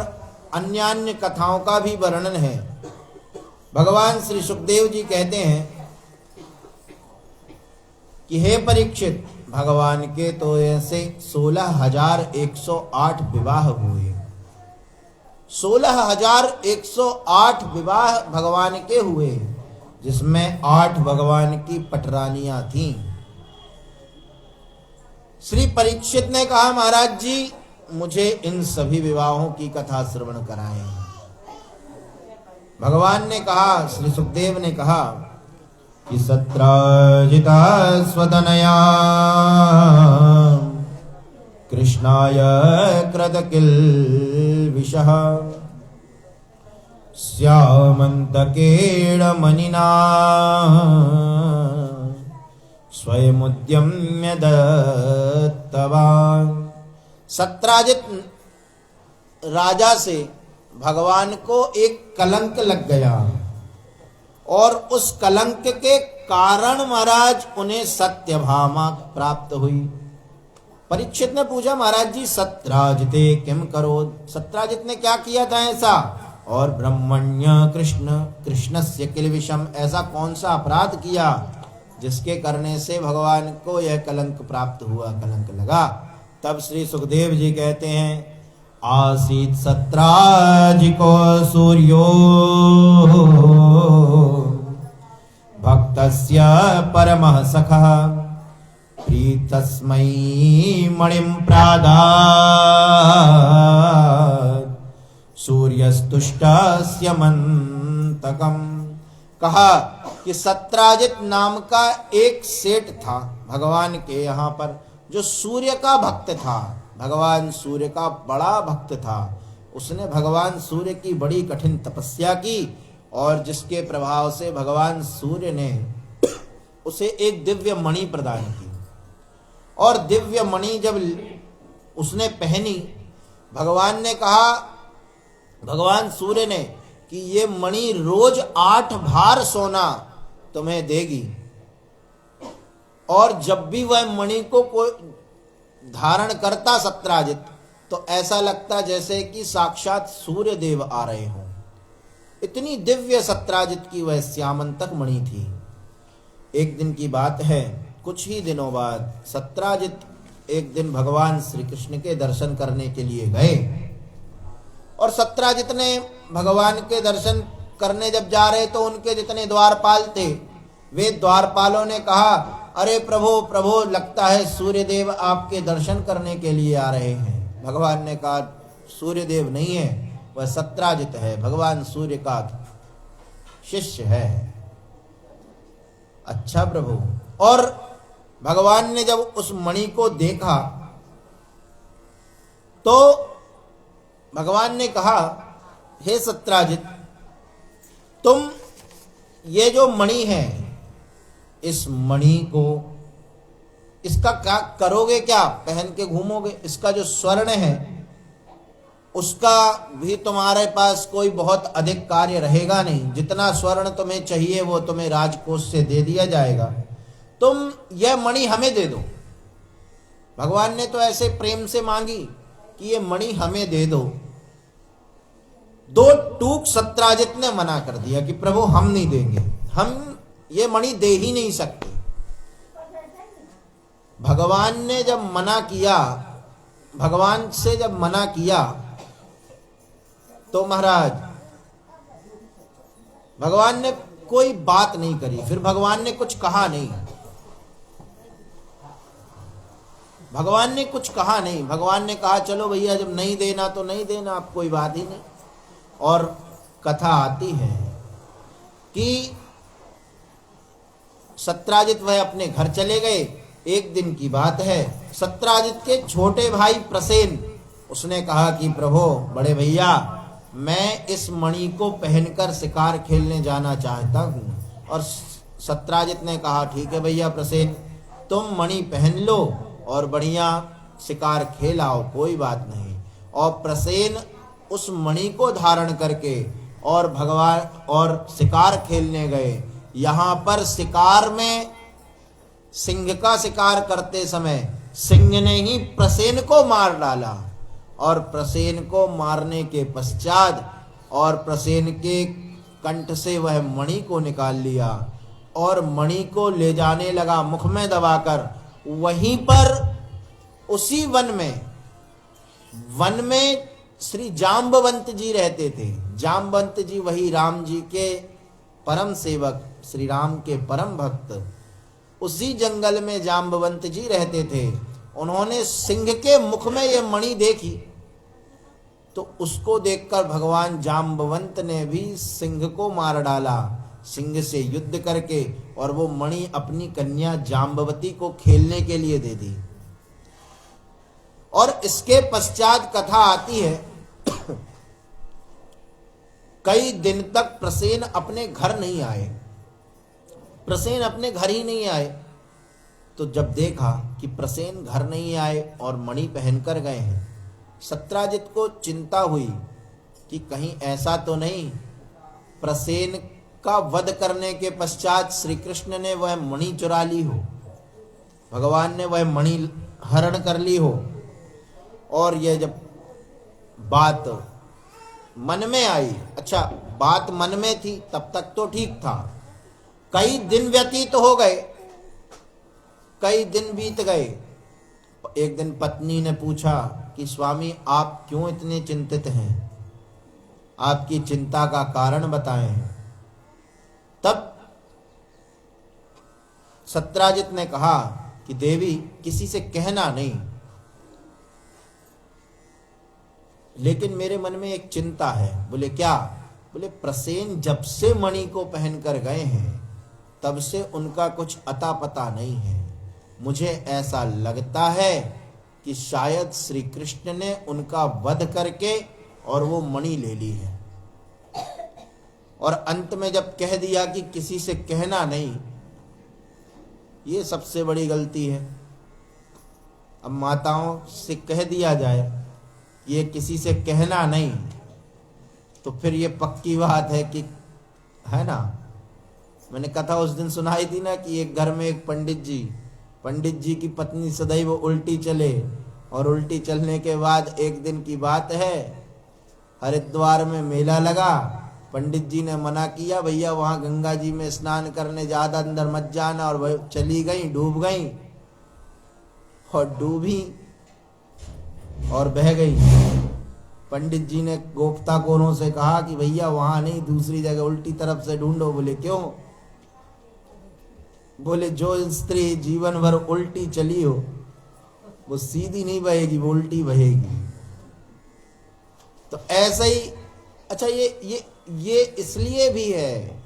अन्य कथाओं का भी वर्णन है। भगवान श्री सुखदेव जी कहते हैं कि हे परीक्षित, भगवान के तो ऐसे 16,108 विवाह हुए। 16,108 विवाह भगवान के हुए, जिसमें 8 भगवान की पटरानियां थीं। श्री परीक्षित ने कहा महाराज जी मुझे इन सभी विवाहों की कथा श्रवण कराएं। भगवान ने कहा, श्री सुखदेव ने कहा कि सत्राजिता स्वतनया कृष्णाय क्रदकिल्बिषः स्यामन्तकेण मणिना स्वयमुद्यम्य दत्तवान्। सत्राजित राजा से भगवान को एक कलंक लग गया और उस कलंक के कारण महाराज उन्हें सत्यभामा प्राप्त हुई। परीक्षित ने पूछा महाराज जी सत्राजिते किम करो, सत्राजित ने क्या किया था ऐसा? और ब्रह्मण्य कृष्ण कृष्णस्य किल्बिषम, ऐसा कौन सा अपराध किया जिसके करने से भगवान को यह कलंक प्राप्त हुआ, कलंक लगा? तब श्री सुखदेव जी कहते हैं आसीत सत्राजिको सूर्यो भक्तस्य परमः सखः प्रीतस्मै मणिं प्रादात् सूर्यस्तुष्टस्य मन्तकम्। कहा कि सत्राजित नाम का एक सेठ था भगवान के यहाँ पर, जो सूर्य का भक्त था, भगवान सूर्य का बड़ा भक्त था। उसने भगवान सूर्य की बड़ी कठिन तपस्या की और जिसके प्रभाव से भगवान सूर्य ने उसे एक दिव्य मणि प्रदान की। और दिव्य मणि जब उसने पहनी, भगवान ने कहा, भगवान सूर्य ने, कि ये मणि रोज 8 भार सोना तुम्हें देगी। और जब भी वह मणि को कोई धारण करता सत्राजित, तो ऐसा लगता जैसे कि साक्षात सूर्य देव आ रहे हों। इतनी दिव्य सत्राजित की वह श्यामंतक मणि थी। एक दिन की बात है, कुछ ही दिनों बाद सत्राजित एक दिन भगवान श्री कृष्ण के दर्शन करने के लिए गए। और सत्राजित ने भगवान के दर्शन करने जब जा रहे तो उनके जितने द्वारपाल थे, वे द्वारपालों ने कहा अरे प्रभु प्रभु, लगता है सूर्यदेव आपके दर्शन करने के लिए आ रहे हैं। भगवान ने कहा सूर्यदेव नहीं है, वह सत्राजित है, भगवान सूर्य का शिष्य है। अच्छा प्रभु। और भगवान ने जब उस मणि को देखा तो भगवान ने कहा, हे सत्राजित, तुम ये जो मणि है, इस मणि को, इसका क्या करोगे? क्या पहन के घूमोगे? इसका जो स्वर्ण है उसका भी तुम्हारे पास कोई बहुत अधिक कार्य रहेगा नहीं। जितना स्वर्ण तुम्हें चाहिए वो तुम्हें राजकोष से दे दिया जाएगा। तुम यह मणि हमें दे दो। भगवान ने तो ऐसे प्रेम से मांगी कि ये मणि हमें दे दो। दो टूक सत्राजित ने मना कर दिया कि प्रभु हम नहीं देंगे, हम ये मणि दे ही नहीं सकते। भगवान ने जब मना किया, भगवान से जब मना किया तो महाराज भगवान ने कोई बात नहीं करी। फिर भगवान ने कुछ कहा नहीं, भगवान ने कुछ कहा नहीं। भगवान ने कहा चलो भैया, जब नहीं देना तो नहीं देना, अब कोई बात ही नहीं। और कथा आती है कि सत्राजित वह अपने घर चले गए। एक दिन की बात है, सत्राजित के छोटे भाई प्रसेन, उसने कहा कि प्रभु बड़े भैया, मैं इस मणि को पहनकर शिकार खेलने जाना चाहता हूँ। और सत्राजित ने कहा ठीक है भैया प्रसेन, तुम मणि पहन लो और बढ़िया शिकार खेलाओ, कोई बात नहीं। और प्रसेन उस मणि को धारण करके और भगवान और शिकार खेलने गए। यहाँ पर शिकार में सिंह का शिकार करते समय सिंह ने ही प्रसेन को मार डाला। और प्रसेन को मारने के पश्चात और प्रसेन के कंठ से वह मणि को निकाल लिया और मणि को ले जाने लगा मुख में दबाकर। वहीं पर उसी वन में श्री जाम्बवंत जी रहते थे। जाम्बवंत जी वही राम जी के परम सेवक, श्री राम के परम भक्त। उसी जंगल में जाम्बवंत जी रहते थे। उन्होंने सिंह के मुख में ये मणि देखी तो उसको देखकर भगवान जाम्बवंत ने भी सिंह को मार डाला, सिंह से युद्ध करके, और वो मणि अपनी कन्या जाम्बवती को खेलने के लिए दे दी। और इसके पश्चात कथा आती है कई दिन तक प्रसेन अपने घर नहीं आए, प्रसेन अपने घर ही नहीं आए। तो जब देखा कि प्रसेन घर नहीं आए और मणि पहनकर गए हैं, सत्राजित को चिंता हुई कि कहीं ऐसा तो नहीं प्रसेन का वध करने के पश्चात श्री कृष्ण ने वह मणि चुरा ली हो, भगवान ने वह मणि हरण कर ली हो। और यह जब बात मन में आई, अच्छा बात मन में थी तब तक तो ठीक था। कई दिन व्यतीत हो गए, कई दिन बीत गए। एक दिन पत्नी ने पूछा कि स्वामी आप क्यों इतने चिंतित हैं, आपकी चिंता का कारण बताएं। तब सत्राजित ने कहा कि देवी किसी से कहना नहीं, लेकिन मेरे मन में एक चिंता है। बोले क्या? बोले प्रसेन जब से मणि को पहनकर गए हैं तब से उनका कुछ अता पता नहीं है। मुझे ऐसा लगता है कि शायद श्री कृष्ण ने उनका वध करके और वो मणि ले ली है। और अंत में जब कह दिया कि किसी से कहना नहीं, ये सबसे बड़ी गलती है। अब माताओं से कह दिया जाए ये किसी से कहना नहीं, तो फिर ये पक्की बात है कि, है ना। मैंने कथा उस दिन सुनाई थी ना कि एक घर में एक पंडित जी की पत्नी सदैव उल्टी चले, और उल्टी चलने के बाद एक दिन की बात है, हरिद्वार में मेला लगा। पंडित जी ने मना किया, भैया वहाँ गंगा जी में स्नान करने ज़्यादा अंदर मत जाना, और वह चली गई, डूब गई, और डूबी और बह गई। पंडित जी ने गोफ्ताखोरों से कहा कि भैया वहाँ नहीं, दूसरी जगह उल्टी तरफ से ढूंढो। बोले क्यों? बोले जो स्त्री जीवन भर उल्टी चली हो वो सीधी नहीं बहेगी, वो उल्टी बहेगी। तो ऐसा ही, अच्छा ये इसलिए भी है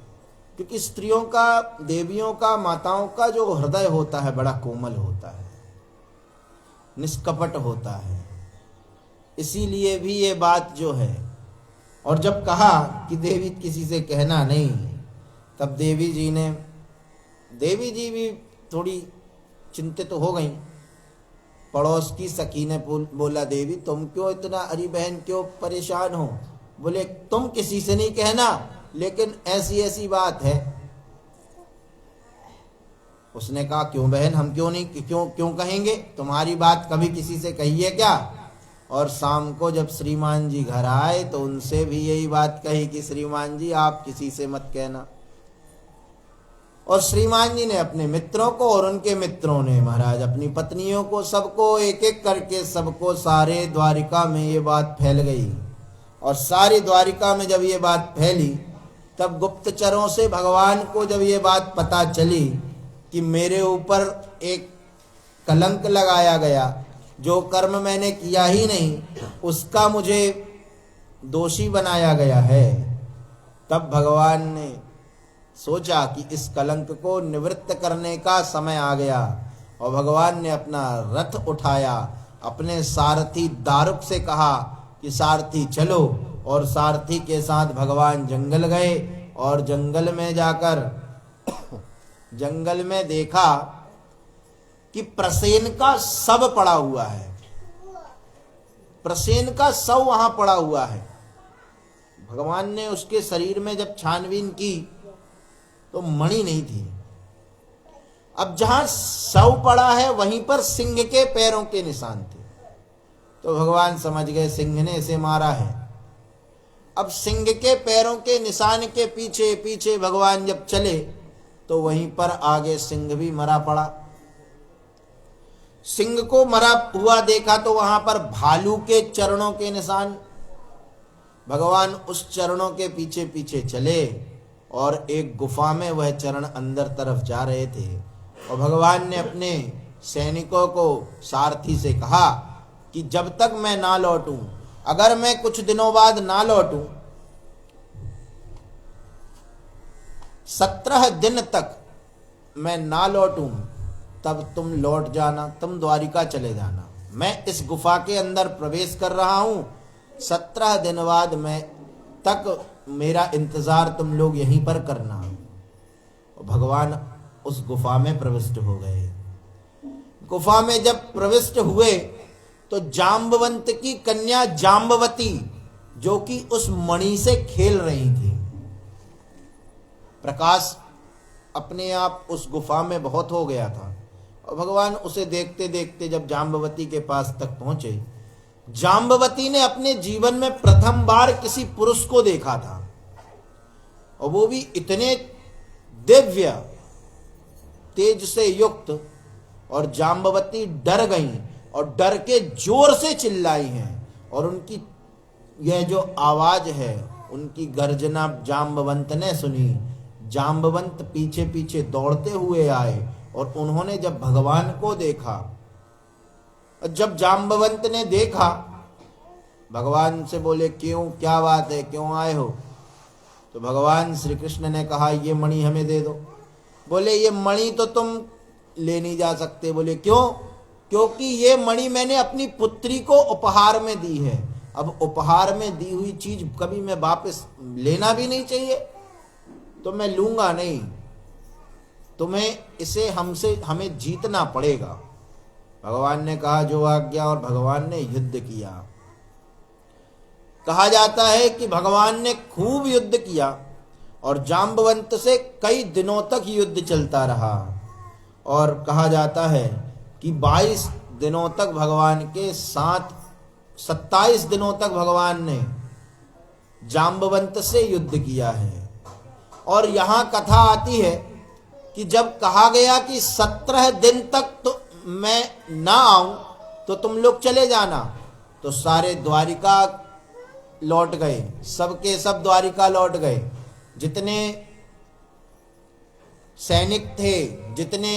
क्योंकि स्त्रियों का, देवियों का, माताओं का जो हृदय होता है बड़ा कोमल होता है, निष्कपट होता है। इसीलिए भी ये बात जो है, और जब कहा कि देवी किसी से कहना नहीं, तब देवी जी भी थोड़ी चिंतित हो गई। पड़ोस की सखी ने बोला, देवी तुम क्यों इतना, अरे बहन क्यों परेशान हो? बोले तुम किसी से नहीं कहना, लेकिन ऐसी ऐसी बात है। उसने कहा क्यों बहन, हम क्यों कहेंगे, तुम्हारी बात कभी किसी से कही है क्या? और शाम को जब श्रीमान जी घर आए तो उनसे भी यही बात कही कि श्रीमान जी आप किसी से मत कहना। और श्रीमान जी ने अपने मित्रों को और उनके मित्रों ने महाराज अपनी पत्नियों को, सबको एक एक करके, सबको, सारे द्वारिका में ये बात फैल गई। और सारी द्वारिका में जब ये बात फैली, तब गुप्तचरों से भगवान को जब ये बात पता चली कि मेरे ऊपर एक कलंक लगाया गया, जो कर्म मैंने किया ही नहीं उसका मुझे दोषी बनाया गया है, तब भगवान ने सोचा कि इस कलंक को निवृत्त करने का समय आ गया। और भगवान ने अपना रथ उठाया, अपने सारथी दारुक से कहा कि सारथी चलो, और सारथी के साथ भगवान जंगल गए। और जंगल में जाकर जंगल में देखा कि प्रसेन का शव पड़ा हुआ है, प्रसेन का शव वहां पड़ा हुआ है। भगवान ने उसके शरीर में जब छानबीन की तो मणि नहीं थी। अब जहां शव पड़ा है वहीं पर सिंह के पैरों के निशान थे, तो भगवान समझ गए सिंह ने इसे मारा है। अब सिंह के पैरों के निशान के पीछे पीछे भगवान जब चले तो वहीं पर आगे सिंह भी मरा पड़ा। सिंह को मरा हुआ देखा तो वहां पर भालू के चरणों के निशान। भगवान उस चरणों के पीछे पीछे चले और एक गुफा में वह चरण अंदर तरफ जा रहे थे। और भगवान ने अपने सैनिकों को, सारथी से कहा कि जब तक मैं ना लौटूं, अगर मैं कुछ दिनों बाद ना लौटूं, 17 दिन तक मैं ना लौटूं, तब तुम लौट जाना, तुम द्वारिका चले जाना। मैं इस गुफा के अंदर प्रवेश कर रहा हूं, 17 दिन बाद मैं तक मेरा इंतजार तुम लोग यहीं पर करना। और भगवान उस गुफा में प्रविष्ट हो गए। गुफा में जब प्रविष्ट हुए तो जाम्बवंत की कन्या जाम्बवती, जो कि उस मणि से खेल रही थी, प्रकाश अपने आप उस गुफा में बहुत हो गया था। और भगवान उसे देखते देखते जब जाम्बवती के पास तक पहुंचे, जाम्बवती ने अपने जीवन में प्रथम बार किसी पुरुष को देखा था, और वो भी इतने दिव्य तेज से युक्त। और जाम्बवती डर गई और डर के जोर से चिल्लाई हैं, और उनकी यह जो आवाज है, उनकी गर्जना जाम्बवंत ने सुनी। जाम्बवंत पीछे पीछे दौड़ते हुए आए और उन्होंने जब भगवान को देखा, जब जाम्बवंत ने देखा, भगवान से बोले क्यों, क्या बात है, क्यों आए हो? तो भगवान श्री कृष्ण ने कहा ये मणि हमें दे दो। बोले ये मणि तो तुम ले नहीं जा सकते। बोले क्यों? क्योंकि ये मणि मैंने अपनी पुत्री को उपहार में दी है। अब उपहार में दी हुई चीज कभी मैं वापस लेना भी नहीं चाहिए, तो मैं लूंगा नहीं। तुम्हें इसे हमें जीतना पड़ेगा। भगवान ने कहा जो आज्ञा, और भगवान ने युद्ध किया। कहा जाता है कि भगवान ने खूब युद्ध किया और जाम्बवंत से कई दिनों तक युद्ध चलता रहा। और कहा जाता है कि 22 दिनों तक भगवान के साथ, 27 दिनों तक भगवान ने जाम्बवंत से युद्ध किया है। और यहाँ कथा आती है कि जब कहा गया कि 17 दिन तक तो मैं ना आऊं तो तुम लोग चले जाना, तो सारे द्वारिका लौट गए, सबके सब द्वारिका लौट गए। जितने सैनिक थे, जितने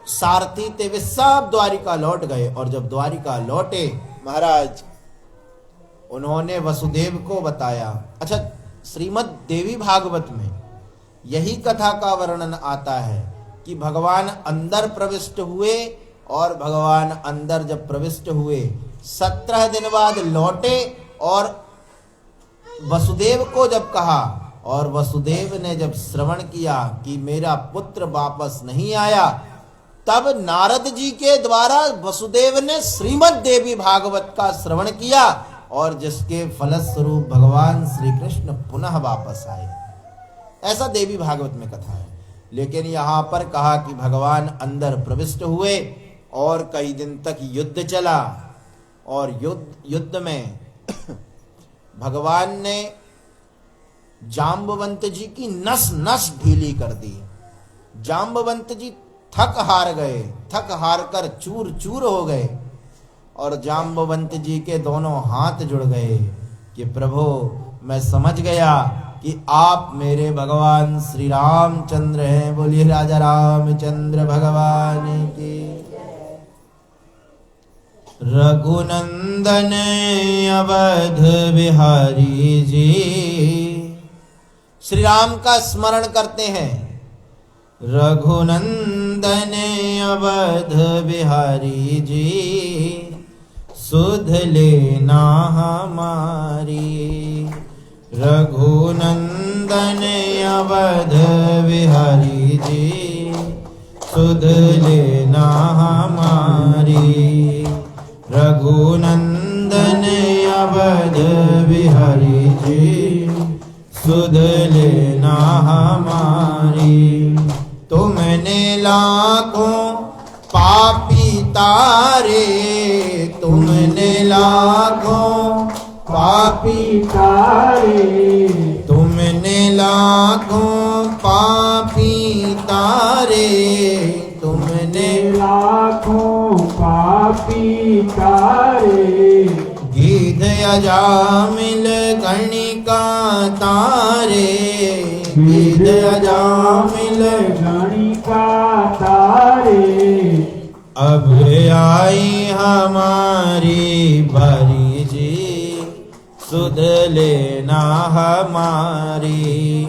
सारथी थे, वे सब द्वारिका लौट गए। और जब द्वारिका लौटे महाराज, उन्होंने वसुदेव को बताया। अच्छा, श्रीमद् देवी भागवत में यही कथा का वर्णन आता है कि भगवान अंदर प्रविष्ट हुए और भगवान अंदर जब प्रविष्ट हुए 17 दिन बाद लौटे और वसुदेव को जब कहा और वसुदेव ने जब श्रवण किया कि मेरा पुत्र वापस नहीं आया, तब नारद जी के द्वारा वसुदेव ने श्रीमद् देवी भागवत का श्रवण किया और जिसके फलस्वरूप भगवान श्री कृष्ण पुनः वापस आए। ऐसा देवी भागवत में कथा है। लेकिन यहाँ पर कहा कि भगवान अंदर प्रविष्ट हुए और कई दिन तक युद्ध चला और युद्ध में भगवान ने जाम्बवंत जी की नस नस ढीली कर दी। जाम्बवंत जी थक हार गए, थक हार कर चूर चूर हो गए और जाम्बवंत जी के दोनों हाथ जुड़ गए कि प्रभु मैं समझ गया कि आप मेरे भगवान श्री रामचंद्र हैं। बोलिए राजा रामचंद्र भगवान की। रघुनंदन अवध बिहारी जी श्री राम का स्मरण करते हैं। रघुनंदन अवध बिहारी जी सुध लेना हमारी। रघुनंदन अवध बिहारी जी सुध लेना हमारी। रघुनंदन अवध बिहारी जी सुध लेना हमारी। तुमने लाखों पापी तारे, तुमने लाखों पापी तारे, तुमने लाखों पापी तारे। तुमने लाखों पापी तारे। गीध अजामिल गणिका तारे। गीध अजामिल गणिका तारे। अब आई हमारी बारी जी सुध लेना हमारी।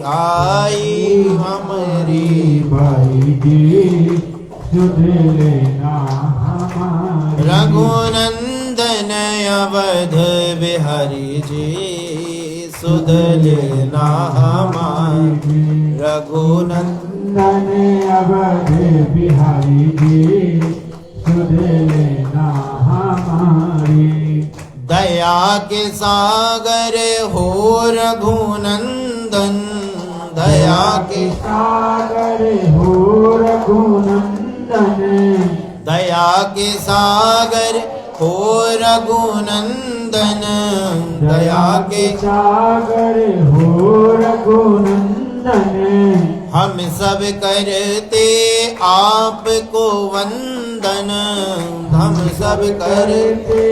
आई हमारी भाई जी सुध लेना हमारी। रघुनंदन अवध बिहारी जी सुध लेना हमारी। रघुनंदन अवध बिहारी जी सुध लेना हमारी। दया के सागर हो रघुनंदन। दया के सागर हो रघुनंदन। दया के सागर हो रघुनंदन। दया के सागर हो रघुनंदन। हम सब करते आपको वंदन। हम सब करते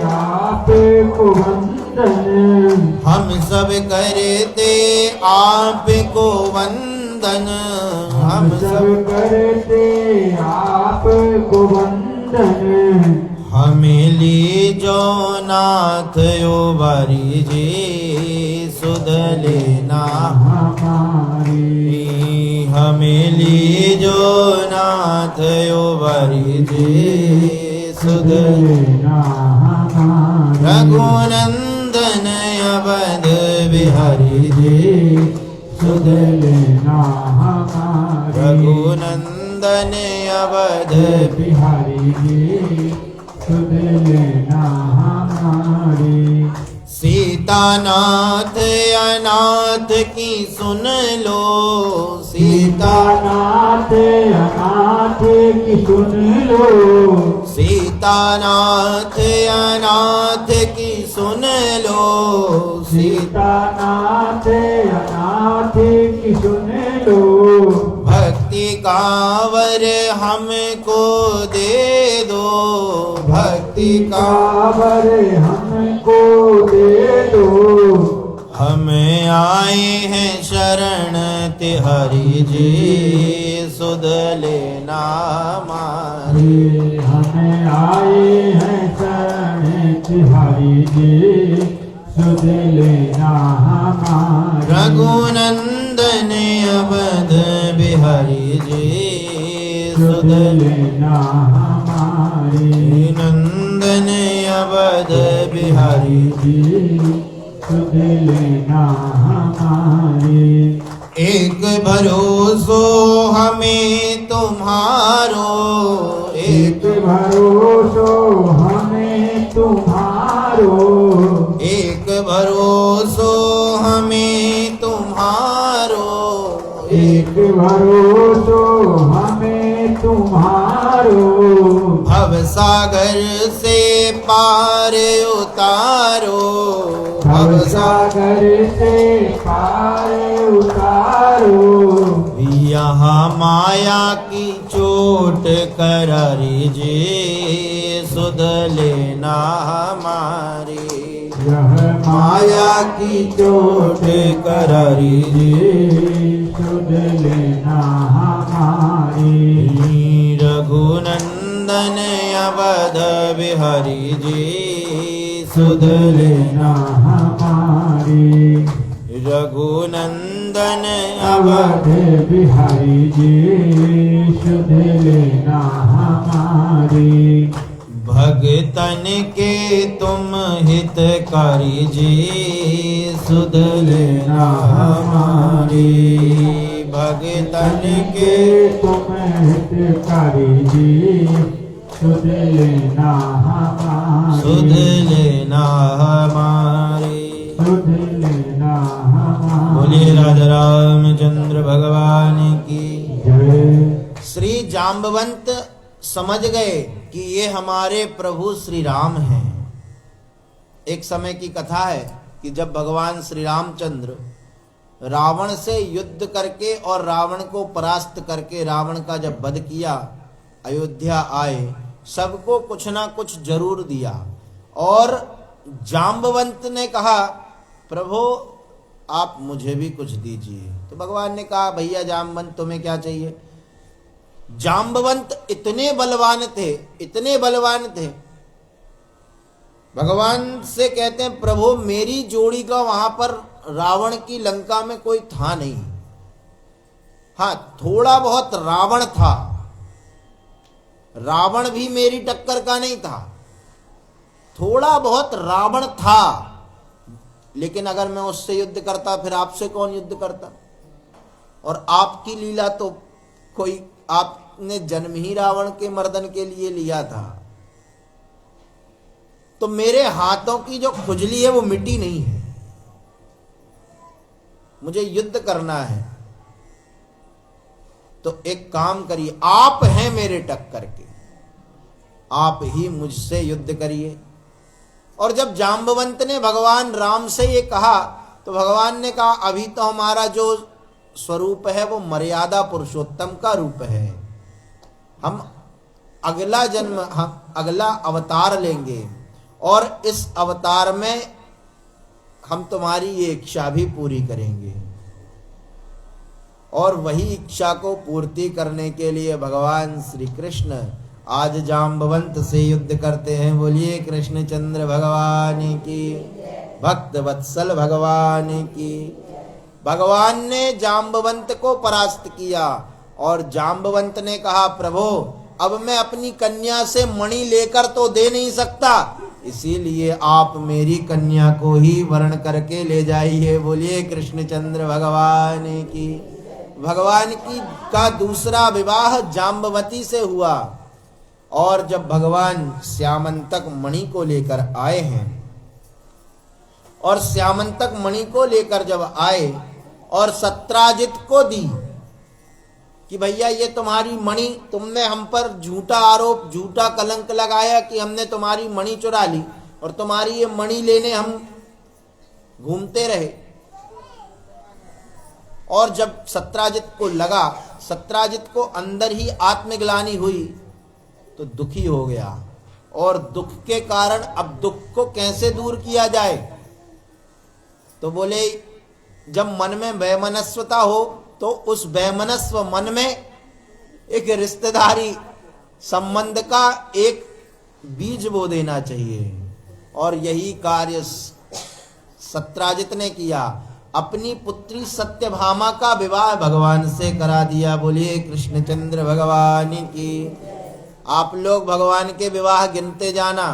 आपको वंदन। हम सब करते आपको वंदन। हम सब करते आपको वंदन। हमें लीजो नाथ यो बारी जी सुध लेना हमारी। हमें लीजो नाथ यो बारी जी सुध लेना हमारी। रघुनंदन अवध बिहारी जी सुध लेना हमारी। रघुनंदन अवध बिहारी जी सुध लेना हमारी। सीतानाथ अनाथ की सुन लो। सीतानाथ अनाथ की सुन लो। सीतानाथ अनाथ की सुन लो। सीतानाथ अनाथ की सुन लो। भक्ति कांवर हमको दे दो। भक्ति कांवर हमको दे दो। हम आए हैं शरण तिहारी जी सुध लेना हमारी। हमें आए हैं शरण तिहारी जी सुध लेना हमारी। रघुनंदन अवध जे सुध सुध लेना हमारे नंदन अवध बिहारी जी सुध लेना हमारे एक भरोसो हमें तुम्हारो एक भरोसो हमें तुम्हारो एक भरोसो हमें तुम्हारो एक भरोसो हमें तुम्हारो भव सागर से पार उतारो भव सागर से पार उतारो यहाँ माया की चोट करारी जे सुध लेना हमारी यह माया की चोट करारी जी सुध लेना हमारी रघुनंदन अवध बिहारी जी सुध लेना लेना हमारी रघुनंदन अवध अवध बिहारी जी सुध लेना हमारी भगतन के तुम हितकारी जी सुध लेना हमारी भगतन के तुम हितकारी जी सुध लेना हमारी सुध लेना हमारी सुध लेना हमारी बोलिए राजा रामचंद्र भगवान की जय। श्री जाम्बवंत समझ गए कि ये हमारे प्रभु श्री राम हैं। एक समय की कथा है कि जब भगवान श्री रामचंद्र रावण से युद्ध करके और रावण को परास्त करके रावण का जब वध किया, अयोध्या आए, सबको कुछ ना कुछ जरूर दिया। और जाम्बवंत ने कहा प्रभु आप मुझे भी कुछ दीजिए। तो भगवान ने कहा भैया जाम्बवंत तुम्हें क्या चाहिए। जाम्बवंत इतने बलवान थे, इतने बलवान थे, भगवान से कहते हैं प्रभु मेरी जोड़ी का वहां पर रावण की लंका में कोई था नहीं। हाँ थोड़ा बहुत रावण था, रावण भी मेरी टक्कर का नहीं था, थोड़ा बहुत रावण था, लेकिन अगर मैं उससे युद्ध करता फिर आपसे कौन युद्ध करता। और आपकी लीला तो कोई, आपने जन्म ही रावण के मर्दन के लिए लिया था, तो मेरे हाथों की जो खुजली है वो मिटी नहीं है, मुझे युद्ध करना है। तो एक काम करिए, आप हैं मेरे टक्कर के, आप ही मुझसे युद्ध करिए। और जब जाम्बवंत ने भगवान राम से ये कहा तो भगवान ने कहा अभी तो हमारा जो स्वरूप है वो मर्यादा पुरुषोत्तम का रूप है, हम अगला जन्म, हम अगला अवतार लेंगे और इस अवतार में हम तुम्हारी ये इच्छा भी पूरी करेंगे। और वही इच्छा को पूर्ति करने के लिए भगवान श्री कृष्ण आज जाम्बवंत से युद्ध करते हैं। बोलिए कृष्णचंद्र भगवान की, भक्त वत्सल भगवान की। भगवान ने जाम्बवंत को परास्त किया और जाम्बवंत ने कहा प्रभु अब मैं अपनी कन्या से मणि लेकर तो दे नहीं सकता, इसीलिए आप मेरी कन्या को ही वर्ण करके ले जाइए। बोलिए कृष्णचंद्र भगवान की। भगवान की का दूसरा विवाह जाम्बवती से हुआ और जब भगवान श्यामंतक मणि को लेकर आए हैं और श्यामंतक मणि को लेकर जब आए और सत्राजित को दी कि भैया ये तुम्हारी मणि, तुमने हम पर झूठा आरोप, झूठा कलंक लगाया कि हमने तुम्हारी मणि चुरा ली और तुम्हारी ये मणि लेने हम घूमते रहे। और जब सत्राजित को लगा, सत्राजित को अंदर ही आत्मग्लानि हुई तो दुखी हो गया और दुख के कारण अब दुख को कैसे दूर किया जाए। तो बोले जब मन में वैमनस्वता हो तो उस वैमनस्व मन में एक रिश्तेदारी संबंध का एक बीज बो देना चाहिए और यही कार्य सत्राजित ने किया। अपनी पुत्री सत्यभामा का विवाह भगवान से करा दिया। बोलिए कृष्णचंद्र भगवान की। आप लोग भगवान के विवाह गिनते जाना,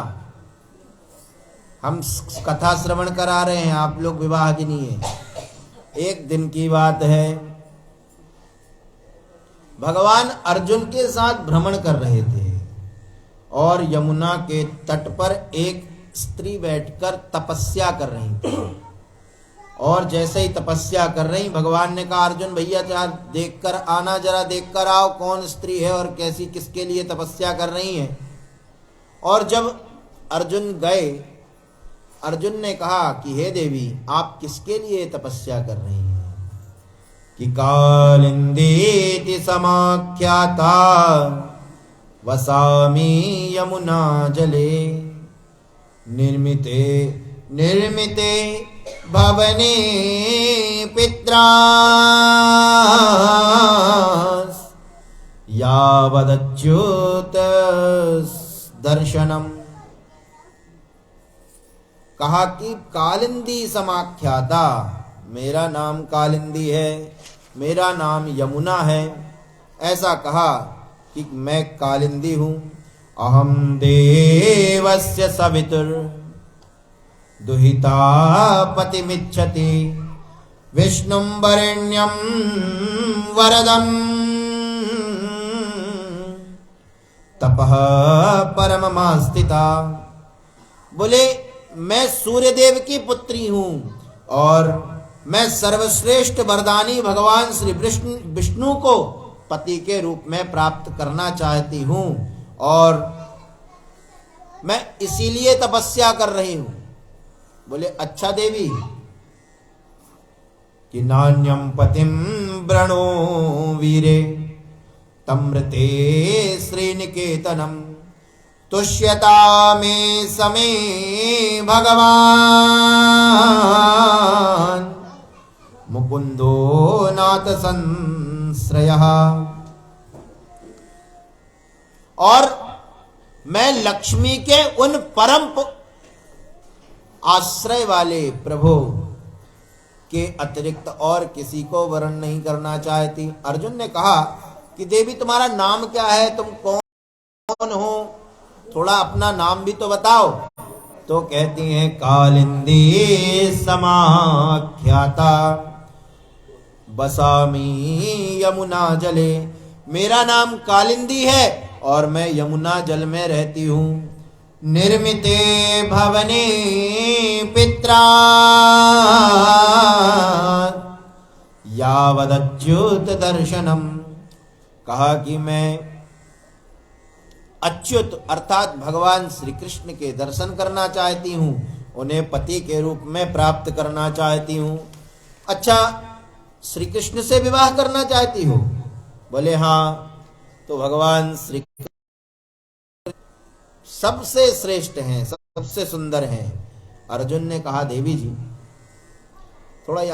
हम कथा श्रवण करा रहे हैं, आप लोग विवाह गिनिए। एक दिन की बात है, भगवान अर्जुन के साथ भ्रमण कर रहे थे और यमुना के तट पर एक स्त्री बैठकर तपस्या कर रही थी। और जैसे ही तपस्या कर रही, भगवान ने कहा अर्जुन भैया जरा देखकर आना, जरा देखकर आओ कौन स्त्री है और कैसी किसके लिए तपस्या कर रही है। और जब अर्जुन गए, अर्जुन ने कहा कि हे देवी आप किसके लिए तपस्या कर रही हैं? कि कालिंदी समाख्याता वसामी यमुना जले निर्मिते निर्मिते भवने पित्रा यावदच्युत दर्शनम। कहा कि कालिंदी समाख्याता, मेरा नाम कालिंदी है, मेरा नाम यमुना है। ऐसा कहा कि मैं कालिंदी हूं। अहम देवस्य सवितुर दुहिता पतिमिच्छति विष्णुं वरेण्यं वरदं तपः परममास्थिता। बोले मैं सूर्यदेव की पुत्री हूं और मैं सर्वश्रेष्ठ वरदानी भगवान श्री विष्णु को पति के रूप में प्राप्त करना चाहती हूं और मैं इसीलिए तपस्या कर रही हूं। बोले अच्छा देवी, कि नान्यम पतिम व्रणो वीरे तमृते श्रीनिकेतनम तुष्यता मे समे भगवान मुकुंदो नाथ संश्रयः। और मैं लक्ष्मी के उन परम आश्रय वाले प्रभु के अतिरिक्त और किसी को वरण नहीं करना चाहती। अर्जुन ने कहा कि देवी तुम्हारा नाम क्या है, तुम कौन हो, थोड़ा अपना नाम भी तो बताओ। तो कहती हैं कालिंदी समाख्याता बसामी यमुना जले। मेरा नाम कालिंदी है और मैं यमुना जल में रहती हूं। निर्मिते भवने पित्रा यावदच्युत दर्शनम। कहा कि मैं अच्युत अर्थात भगवान श्री कृष्ण के दर्शन करना चाहती हूं, उन्हें पति के रूप में प्राप्त करना चाहती हूं। अच्छा, श्री कृष्ण से विवाह करना चाहती हो? बोले हाँ। तो भगवान श्री सबसे श्रेष्ठ हैं, सबसे सुंदर हैं। अर्जुन ने कहा देवी जी थोड़ा यहां